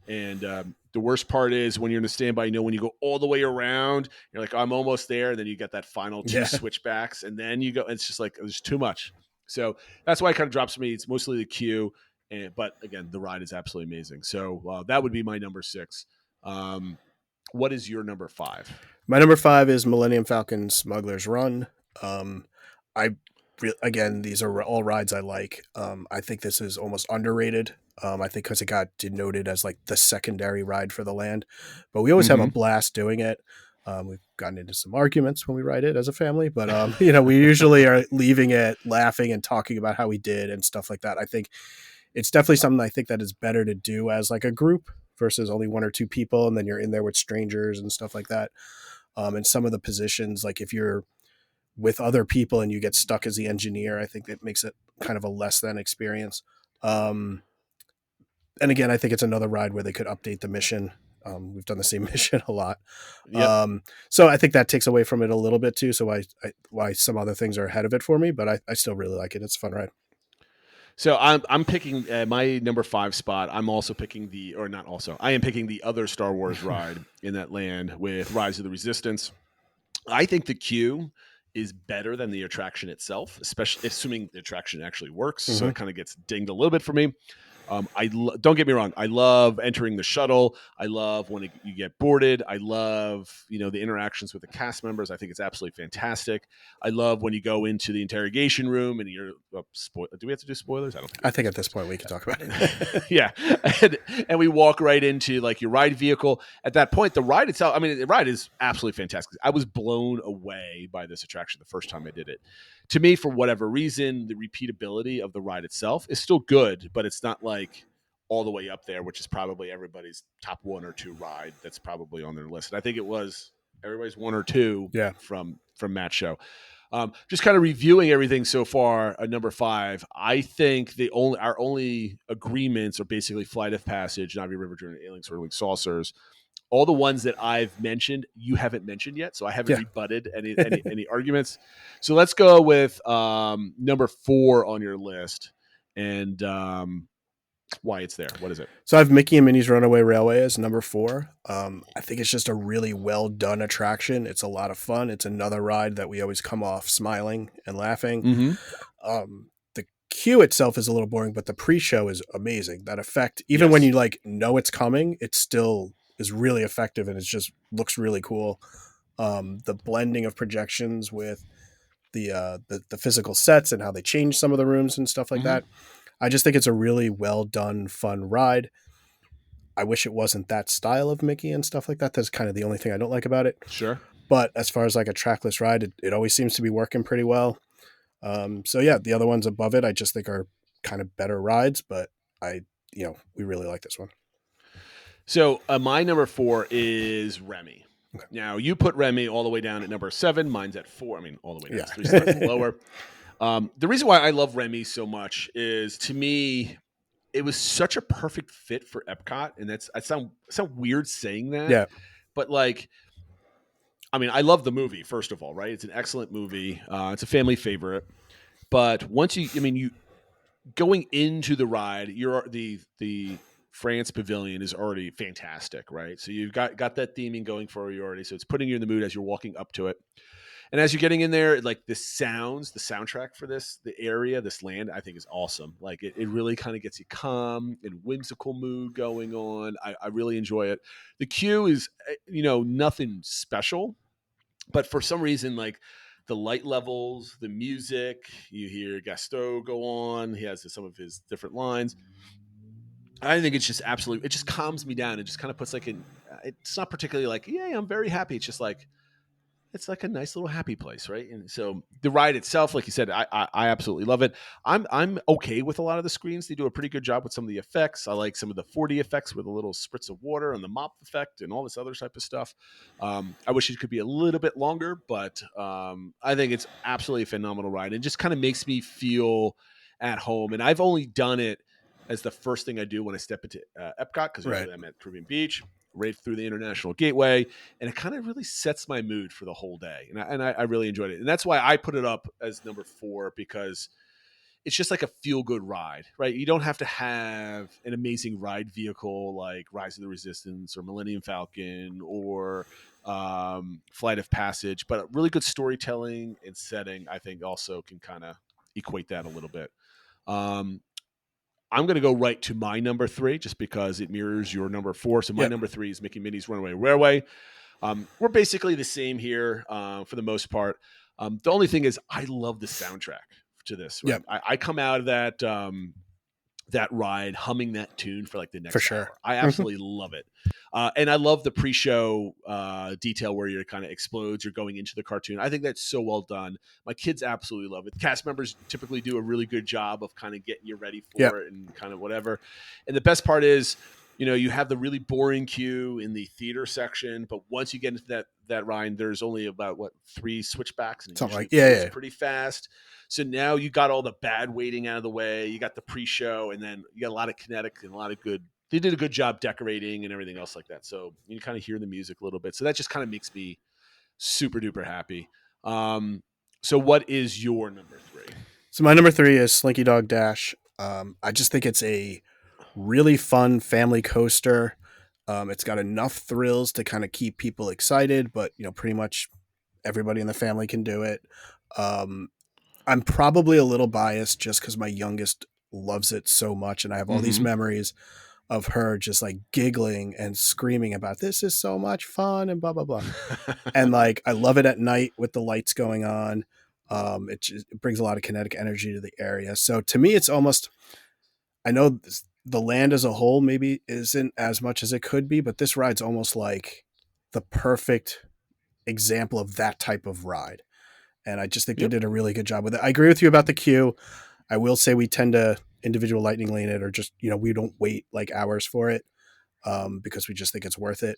And the worst part is when you're in the Standby, when you go all the way around, you're like, I'm almost there. And then you get that final 2 switchbacks, and then you go, it's just like, there's too much. So that's why it kind of drops me. It's mostly the queue. But again, the ride is absolutely amazing. So that would be my number 6. What is your number 5? My number 5 is Millennium Falcon Smuggler's Run. Again, these are all rides I like. I think this is almost underrated. I think because it got denoted as like the secondary ride for the land, but we always have a blast doing it. We've gotten into some arguments when we ride it as a family, but we usually are leaving it laughing and talking about how we did and stuff like that. I think it's definitely something I think that is better to do as like a group versus only 1 or 2 people, and then you're in there with strangers and stuff like that. And some of the positions, like if you're with other people and you get stuck as the engineer, I think that makes it kind of a less than experience. And again, I think it's another ride where they could update the mission. We've done the same mission a lot. Yep. So I think that takes away from it a little bit too. So why some other things are ahead of it for me, but I still really like it. It's a fun ride. So I'm picking my number 5 spot. I am picking the other Star Wars ride in that land with Rise of the Resistance. I think the queue is better than the attraction itself, especially assuming the attraction actually works. So it kind of gets dinged a little bit for me. Don't get me wrong. I love entering the shuttle. I love when you get boarded. I love, the interactions with the cast members. I think it's absolutely fantastic. I love when you go into the interrogation room and you're do we have to do spoilers? I think at this point we can talk about it. Yeah. And we walk right into like your ride vehicle. At that point, the ride itself, the ride is absolutely fantastic. I was blown away by this attraction the first time I did it. To me, for whatever reason, the repeatability of the ride itself is still good, but it's not like all the way up there, which is probably everybody's top 1 or 2 ride that's probably on their list. And I think it was everybody's 1 or 2 from Matt's show. Just kind of reviewing everything so far at number 5, I think our only agreements are basically Flight of Passage, Navi River Journey, Alien Swirling Saucers. All the ones that I've mentioned, you haven't mentioned yet, so I haven't rebutted any arguments. So let's go with number 4 on your list, and why it's there. What is it? So I have Mickey and Minnie's Runaway Railway as number 4. I think it's just a really well done attraction. It's a lot of fun. It's another ride that we always come off smiling and laughing. The queue itself is a little boring, but the pre-show is amazing. That effect, even when you know it's coming, it still is really effective, and it just looks really cool. The blending of projections with the physical sets and how they change some of the rooms and stuff like that. I just think it's a really well done, fun ride. I wish it wasn't that style of Mickey and stuff like that. That's kind of the only thing I don't like about it. Sure. But as far as like a trackless ride, it always seems to be working pretty well. So yeah, the other ones above it, I just think are kind of better rides, but we really like this one. So my number 4 is Remy. Okay. Now you put Remy all the way down at number 7. Mine's at 4. I mean, all the way down. Yeah. 3 stars lower. The reason why I love Remy so much is, to me, it was such a perfect fit for Epcot, and I sound weird saying that. Yeah. But like, I mean, I love the movie, first of all, right? It's an excellent movie. It's a family favorite. But once you going into the ride, you're the France Pavilion is already fantastic, right? So you've got that theming going for you already. So it's putting you in the mood as you're walking up to it. And as you're getting in there, like the soundtrack for the area, this land, I think is awesome. Like it really kind of gets you calm and whimsical mood going on. I really enjoy it. The queue is, nothing special, but for some reason, like the light levels, the music, you hear Gaston go on. He has some of his different lines. I think it's just absolutely, it just calms me down. It just kind of puts it's not particularly like, yeah, I'm very happy. It's just like, it's like a nice little happy place, right? And so the ride itself, like you said, I absolutely love it. I'm okay with a lot of the screens. They do a pretty good job with some of the effects. I like some of the 4D effects with a little spritz of water and the mop effect and all this other type of stuff. I wish it could be a little bit longer, but I think it's absolutely a phenomenal ride. It just kind of makes me feel at home. And I've only done it as the first thing I do when I step into Epcot, because usually I'm at Caribbean Beach, right through the International Gateway, and it kind of really sets my mood for the whole day. And I really enjoyed it. And that's why I put it up as number 4, because it's just like a feel-good ride, right? You don't have to have an amazing ride vehicle like Rise of the Resistance or Millennium Falcon or Flight of Passage, but really good storytelling and setting, I think, also can kind of equate that a little bit. I'm going to go right to my number 3 just because it mirrors your number 4. So my number 3 is Mickey Minnie's Runaway Railway. We're basically the same here for the most part. The only thing is I love the soundtrack to this. Right? Yeah. I come out of that ride humming that tune for like the next for sure. hour. I absolutely love it. And I love the pre-show detail where you're kind of explodes, you're going into the cartoon. I think that's so well done. My kids absolutely love it. The cast members typically do a really good job of kind of getting you ready for it and kind of whatever. And the best part is, you have the really boring queue in the theater section, but once you get into that ride, there's only about 3 switchbacks, and something like it's pretty fast. So now you got all the bad waiting out of the way. You got the pre-show, and then you got a lot of kinetic and a lot of good. They did a good job decorating and everything else like that. So you kind of hear the music a little bit. So that just kind of makes me super duper happy. So what is your number 3? So my number 3 is Slinky Dog Dash. I just think it's a really fun family coaster. It's got enough thrills to kind of keep people excited, but pretty much everybody in the family can do it. I'm probably a little biased just because my youngest loves it so much, and I have all these memories of her just like giggling and screaming about this is so much fun and blah blah blah. And like I love it at night with the lights going on. It brings a lot of kinetic energy to the area. So to me, it's almost, I know the land as a whole maybe isn't as much as it could be, but this ride's almost like the perfect example of that type of ride. And I just think they did a really good job with it. I agree with you about the queue. I will say we tend to individual lightning lane it, or just, we don't wait like hours for it because we just think it's worth it.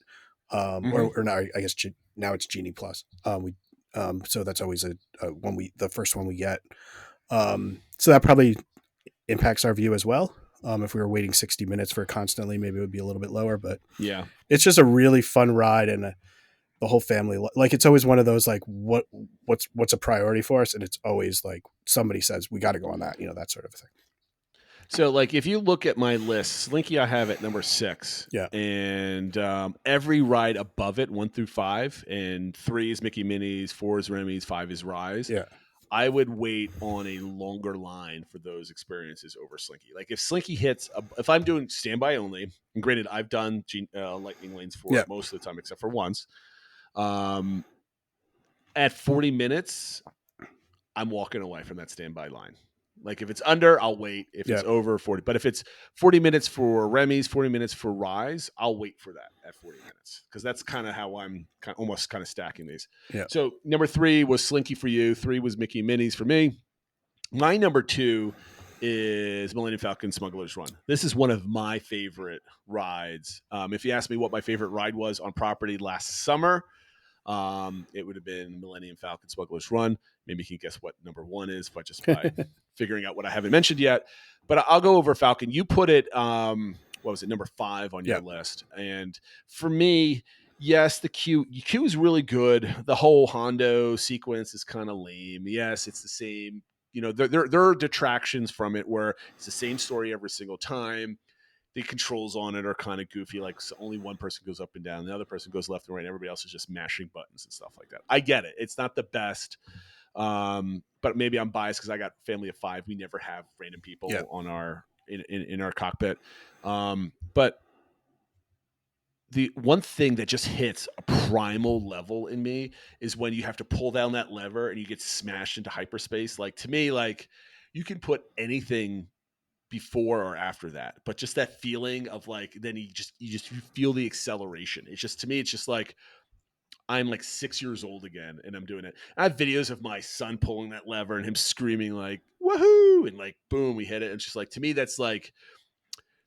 Or now, I guess now it's Genie Plus. So that's always the first one we get. So that probably impacts our view as well. If we were waiting 60 minutes for it constantly, maybe it would be a little bit lower, but yeah, it's just a really fun ride. And the whole family, like, it's always one of those, like, what's a priority for us? And it's always like somebody says, we got to go on that, that sort of thing. So, like, if you look at my list, Slinky I have at number 6. Yeah. And every ride above it, 1 through 5, and 3 is Mickey Minnie's, 4 is Remy's, 5 is Rise. Yeah. I would wait on a longer line for those experiences over Slinky. Like, if Slinky hits, if I'm doing standby only, and granted, I've done lightning lanes for most of the time, except for once. At 40 minutes, I'm walking away from that standby line. Like if it's under, I'll wait. If it's over 40, but if it's 40 minutes for Remy's, 40 minutes for Rise, I'll wait for that at 40 minutes because that's kind of how I'm almost kind of stacking these. Yeah. So number 3 was Slinky for you. 3 was Mickey and Minnie's for me. My number 2 is Millennium Falcon Smuggler's Run. This is one of my favorite rides. If you ask me what my favorite ride was on property last summer, it would have been Millennium Falcon Smuggler's Run. Maybe you can guess what number 1 is by figuring out what I haven't mentioned yet. But I'll go over Falcon. You put it, what was it, number 5 on your list. And for me, yes, the queue is really good. The whole Hondo sequence is kind of lame. Yes, it's the same. You know, there are detractions from it where it's the same story every single time. The controls on it are kind of goofy. Like only one person goes up and down, the other person goes left and right. And everybody else is just mashing buttons and stuff like that. I get it. It's not the best, but maybe I'm biased because I got a family of 5. We never have random people on our in our cockpit. But the one thing that just hits a primal level in me is when you have to pull down that lever and you get smashed into hyperspace. Like to me, like you can put anything before or after that, but just that feeling of like, then you feel the acceleration. It's just, to me, it's just like, I'm like 6 years old again and I'm doing it. I have videos of my son pulling that lever and him screaming like, woohoo. And like, boom, we hit it. And it's just like, to me, that's like,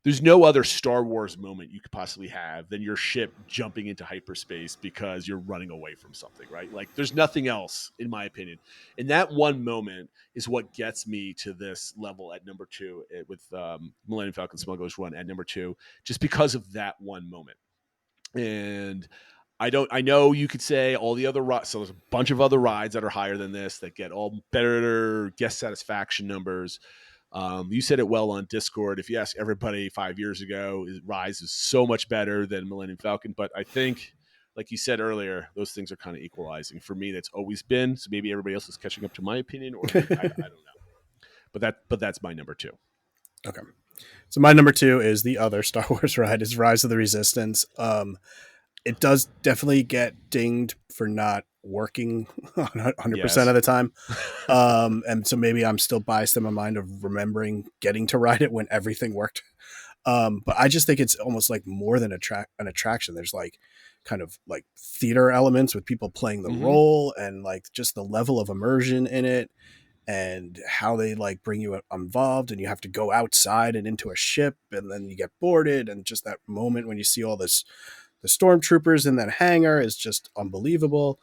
there's no other Star Wars moment you could possibly have than your ship jumping into hyperspace because you're running away from something, right? Like there's nothing else, in my opinion. And that one moment is what gets me to this level at number 2 with Millennium Falcon Smuggler's Run at number 2, just because of that one moment. And I know you could say all the other rides, so there's a bunch of other rides that are higher than this that get all better guest satisfaction numbers. You said it well on Discord. If you ask everybody 5 years ago, Rise is so much better than Millennium Falcon. But I think, like you said earlier, those things are kind of equalizing. For me, that's always been. So maybe everybody else is catching up to my opinion, or maybe, I don't know. But that's my number 2. Okay. So my number 2 is the other Star Wars ride, is Rise of the Resistance. It does definitely get dinged for not working 100% of the time. And so maybe I'm still biased in my mind of remembering getting to ride it when everything worked. But I just think it's almost like more than an attraction. There's like kind of like theater elements with people playing the role and like just the level of immersion in it and how they like bring you involved, and you have to go outside and into a ship and then you get boarded. And just that moment when you see all this, the stormtroopers in that hangar is just unbelievable.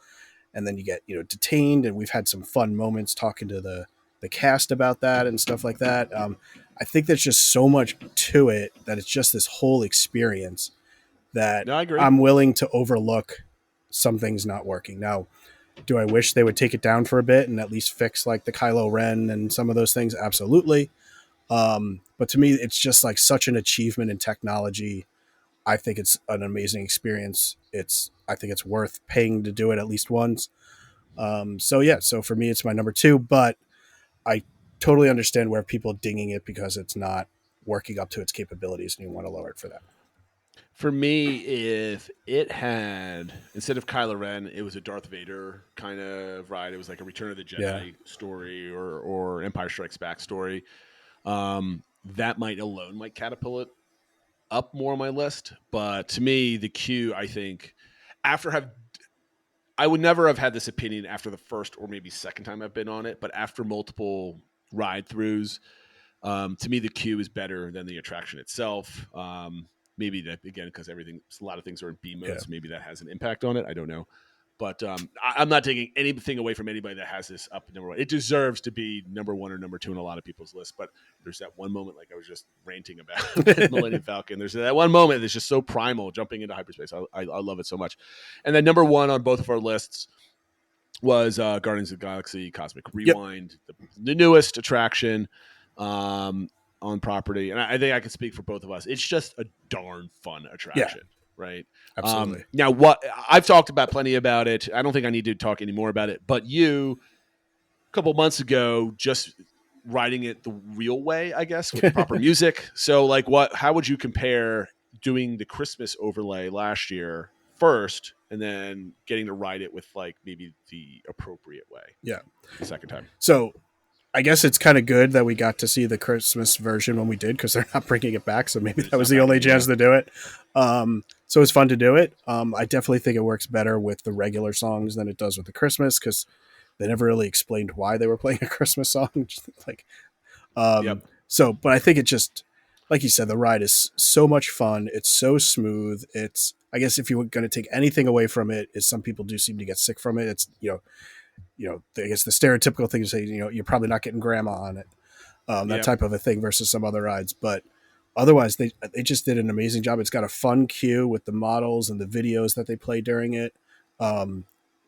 And then you get, detained, and we've had some fun moments talking to the cast about that and stuff like that. I think there's just so much to it that it's just this whole experience that I agree. I'm willing to overlook some things not working. Now, do I wish they would take it down for a bit and at least fix like the Kylo Ren and some of those things? Absolutely. But to me, it's just like such an achievement in technology. I think it's an amazing experience. I think it's worth paying to do it at least once. So for me, it's my number 2, but I totally understand where people dinging it because it's not working up to its capabilities and you want to lower it for that. For me, if it had, instead of Kylo Ren, it was a Darth Vader kind of ride. It was like a Return of the Jedi story or Empire Strikes Back story. That might catapult it up more on my list. But to me, the queue, I think, I would never have had this opinion after the first or maybe second time I've been on it, but after multiple ride throughs, to me, the queue is better than the attraction itself. Maybe that, again, because a lot of things are in B mode, so maybe that has an impact on it. I don't know. But I'm not taking anything away from anybody that has this up number 1. It deserves to be number 1 or number 2 in a lot of people's lists. But there's that one moment, like I was just ranting about Millennium Falcon. There's that one moment that's just so primal, jumping into hyperspace. I love it so much. And then number 1 on both of our lists was Guardians of the Galaxy Cosmic Rewind, the newest attraction on property. And I think I can speak for both of us. It's just a darn fun attraction. Right. Absolutely. Now, what I've talked plenty about it. I don't think I need to talk any more about it. But you, a couple months ago, just riding it the real way, I guess, with proper music. So, like, how would you compare doing the Christmas overlay last year first, and then getting to ride it with like maybe the appropriate way. Yeah. The second time. So I guess it's kind of good that we got to see the Christmas version when we did, because they're not bringing it back. So maybe that was the only chance to do it. So it was fun to do it. I definitely think it works better with the regular songs than it does with the Christmas, because they never really explained why they were playing a Christmas song. Like, so, but I think it just, like you said, the ride is so much fun. It's so smooth. It's, I guess if you're going to take anything away from it, is some people do seem to get sick from it. It's, I guess the stereotypical thing to say, you're probably not getting grandma on it, that type of a thing versus some other rides. But otherwise, they just did an amazing job. It's got a fun queue with the models and the videos that they play during it.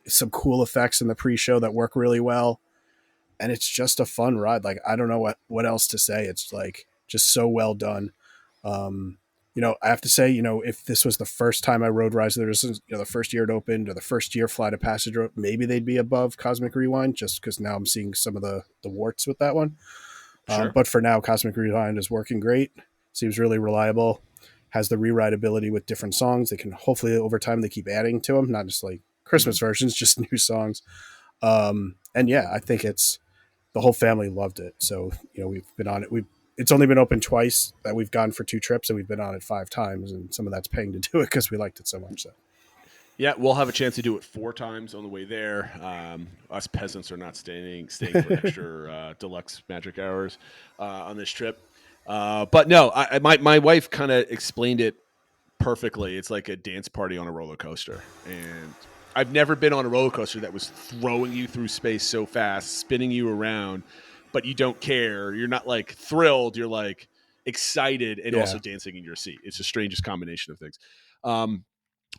Some cool effects in the pre-show that work really well. And it's just a fun ride. Like, I don't know what else to say. It's like just so well done. I have to say, if this was the first time I rode Rise of the Resistance, the first year it opened or the first year Flight of Passage, maybe they'd be above Cosmic Rewind, just because now I'm seeing some of the warts with that one. Sure. But for now, Cosmic Rewind is working great. Seems really reliable. Has the rewrite ability with different songs. They can hopefully over time they keep adding to them, not just like Christmas versions, just new songs. And yeah, I think the whole family loved it. So, we've been on it. It's only been open twice that we've gone for 2 trips, and we've been on it 5 times. And some of that's paying to do it because we liked it so much. So. Yeah, we'll have a chance to do it 4 times on the way there. Us peasants are not staying for extra deluxe magic hours on this trip. But no, my wife kind of explained it perfectly. It's like a dance party on a roller coaster. And I've never been on a roller coaster that was throwing you through space so fast, spinning you around, but you don't care. You're not like thrilled. You're like excited and also dancing in your seat. It's the strangest combination of things. All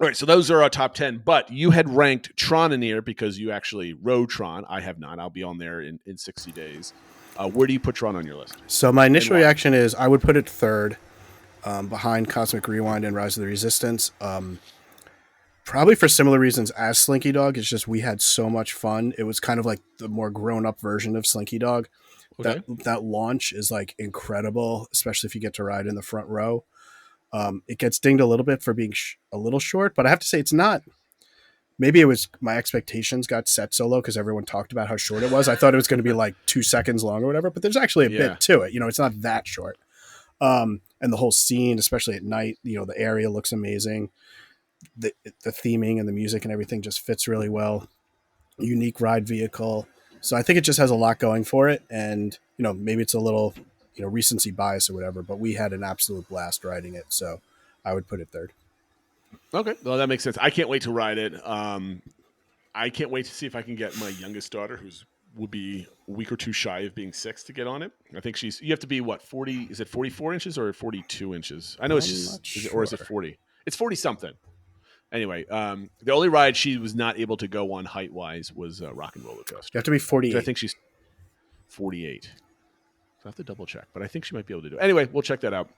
right, so those are our top 10. But you had ranked Tron in here because you actually rode Tron. I have not. I'll be on there in 60 days. Where do you put Tron on your list? So my initial reaction is I would put it third, behind Cosmic Rewind and Rise of the Resistance. Probably for similar reasons as Slinky Dog. It's just we had so much fun. It was kind of like the more grown-up version of Slinky Dog. Okay. That launch is like incredible, especially if you get to ride in the front row. It gets dinged a little bit for being a little short, but I have to say it's not. Maybe it was my expectations got set so low because everyone talked about how short it was. I thought it was going to be like 2 seconds long or whatever, but there's actually a bit to it. It's not that short. And the whole scene, especially at night, the area looks amazing. The theming and the music and everything just fits really well. Unique ride vehicle. So I think it just has a lot going for it. And, maybe it's a little, recency bias or whatever, but we had an absolute blast riding it. So I would put it third. Okay. Well, that makes sense. I can't wait to ride it. I can't wait to see if I can get my youngest daughter, would be a week or 2 shy of being 6, to get on it. I think you have to be 40, is it 44 inches or 42 inches? I know it's just, or is it 40? It's 40 something. Anyway, the only ride she was not able to go on height-wise was Rock and Roller Coaster. You have to be 48. I think she's 48. So I have to double-check, but I think she might be able to do it. Anyway, we'll check that out.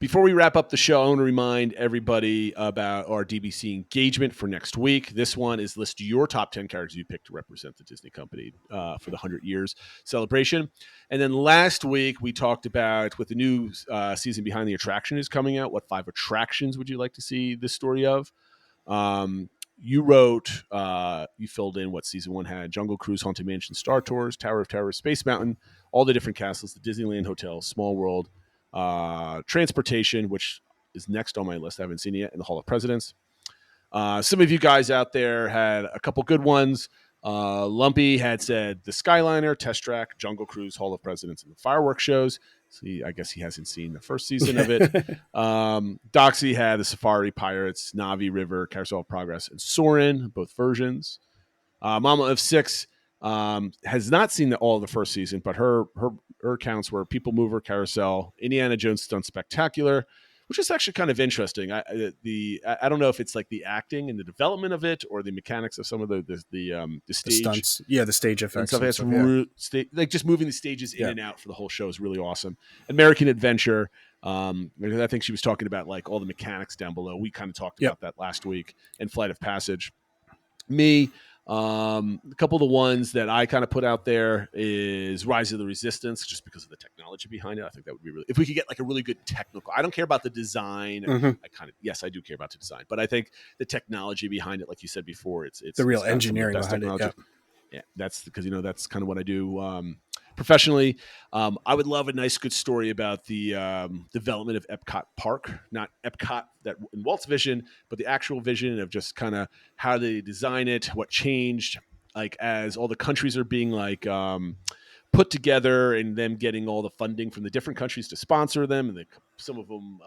Before we wrap up the show, I want to remind everybody about our DBC engagement for next week. This one is list your top 10 characters you picked to represent the Disney company for the 100 years celebration. And then last week we talked about, with the new season Behind the Attraction is coming out, what 5 attractions would you like to see this story of? You wrote, you filled in what season 1 had: Jungle Cruise, Haunted Mansion, Star Tours, Tower of Terror, Space Mountain, all the different castles, the Disneyland Hotel, Small World, Transportation, which is next on my list. I haven't seen it yet, in the Hall of Presidents. Some of you guys out there had a couple good ones. Lumpy had said the Skyliner, Test Track, Jungle Cruise, Hall of Presidents, and the fireworks shows. See, I guess he hasn't seen the first season of it. Doxy had the Safari, Pirates, Navi River, Carousel of Progress, and Soarin', both versions. Mama of 6 has not seen all of the first season, but her accounts were People Mover, Carousel, Indiana Jones Stunt Spectacular, which is actually kind of interesting. I don't know if it's like the acting and the development of it, or the mechanics of some of the stage, the stunts, the stage effects, and stuff. Like just moving the stages in and out for the whole show is really awesome. American Adventure, I think she was talking about like all the mechanics down below. We kind of talked about that last week. And Flight of Passage. Me, A couple of the ones that I kind of put out there is Rise of the Resistance, just because of the technology behind it. I think that would be really, if we could get like a really good technical, I don't care about the design. Yes, I do care about the design, but I think the technology behind it, like you said before, it's the real got some of the engineering best behind it. technology. Yeah, that's because, that's kind of what I do professionally. I would love a nice, good story about the development of Epcot Park, not Epcot that in Walt's vision, but the actual vision of just kind of how they design it, what changed, like as all the countries are being like put together and them getting all the funding from the different countries to sponsor them, and some of them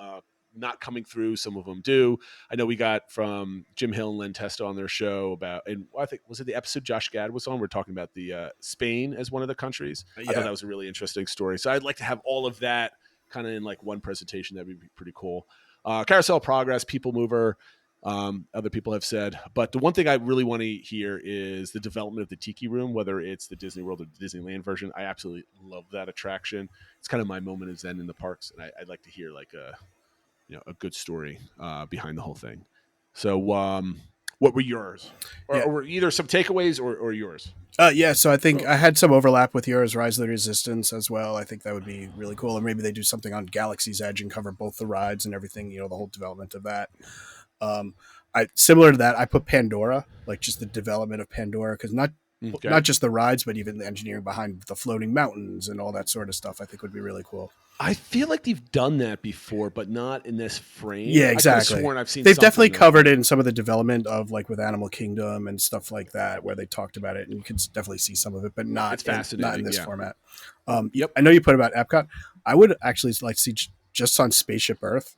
not coming through, some of them do. I know we got from Jim Hill and Len Testa on their show about, and I think, was it the episode Josh Gad was on? We're talking about the Spain as one of the countries. I thought that was a really interesting story. So I'd like to have all of that kind of in like one presentation. That'd be pretty cool. Carousel Progress, People Mover, other people have said. But the one thing I really want to hear is the development of the Tiki Room, whether it's the Disney World or the Disneyland version. I absolutely love that attraction. It's kind of my moment of zen in the parks, and I'd like to hear like a good story behind the whole thing. So what were yours? Or either some takeaways or yours? So I think I had some overlap with yours, Rise of the Resistance as well. I think that would be really cool. Or maybe they do something on Galaxy's Edge and cover both the rides and everything, the whole development of that. Similar to that, I put Pandora, like just the development of Pandora, because not just the rides, but even the engineering behind the floating mountains and all that sort of stuff, I think would be really cool. I feel like they've done that before, but not in this frame. Yeah, exactly. They've definitely covered it in some of the development of like with Animal Kingdom and stuff like that, where they talked about it, and you can definitely see some of it, but not in this format. I know you put about Epcot. I would actually like to see just on Spaceship Earth,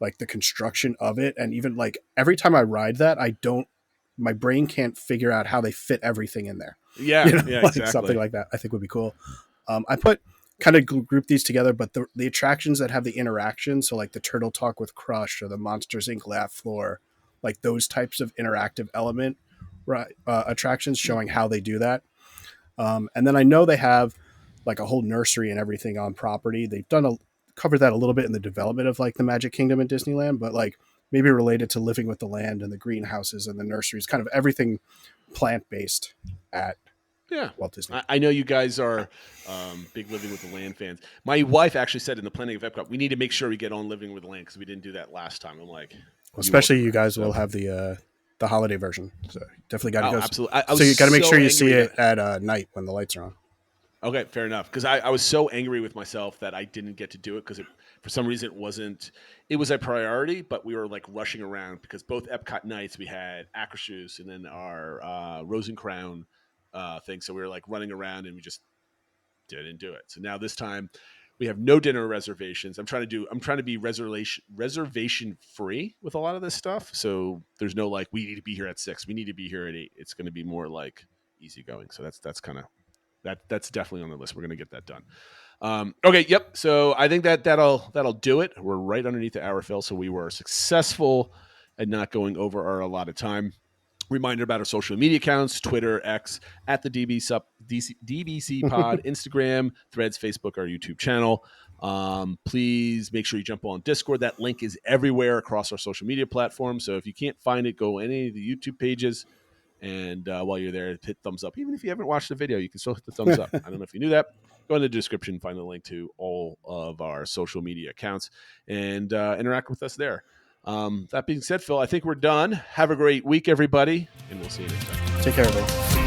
like the construction of it, and even like every time I ride that, my brain can't figure out how they fit everything in there. Yeah, exactly. Something like that I think would be cool. I put kind of group these together, but the attractions that have the interaction, so like the Turtle Talk with Crush or the Monsters Inc. Laugh Floor, like those types of interactive element attractions showing how they do that. And then I know they have like a whole nursery and everything on property. They've covered that a little bit in the development of like the Magic Kingdom in Disneyland, but like maybe related to Living with the Land and the greenhouses and the nurseries, kind of everything plant-based at Walt Disney. I know you guys are big Living with the Land fans. My wife actually said in the planning of Epcot, we need to make sure we get on Living with the Land because we didn't do that last time. I'm like, especially you guys will have the holiday version, so definitely got to go. Absolutely. So you got to make sure you see it at night when the lights are on. Okay, fair enough. Because I was so angry with myself that I didn't get to do it because for some reason it was a priority, but we were like rushing around because both Epcot nights we had Akershus and then our Rose and Crown thing. So we were like running around and we just didn't do it. So now this time we have no dinner reservations. I'm trying to be reservation free with a lot of this stuff. So there's no like, we need to be here at 6. We need to be here at 8. It's going to be more like easygoing. So that's kind of, that's definitely on the list. We're going to get that done. Okay. Yep. So I think that'll do it. We're right underneath the hour, Phil. So we were successful at not going over our allotted time. Reminder about our social media accounts: Twitter, X, at the DBC Pod, Instagram, Threads, Facebook, our YouTube channel. Please make sure you jump on Discord. That link is everywhere across our social media platforms. So if you can't find it, go any of the YouTube pages. And while you're there, hit thumbs up. Even if you haven't watched the video, you can still hit the thumbs up. I don't know if you knew that. Go in the description, find the link to all of our social media accounts, and interact with us there. That being said, Phil, I think we're done. Have a great week, everybody, and we'll see you next time. Take care, everybody.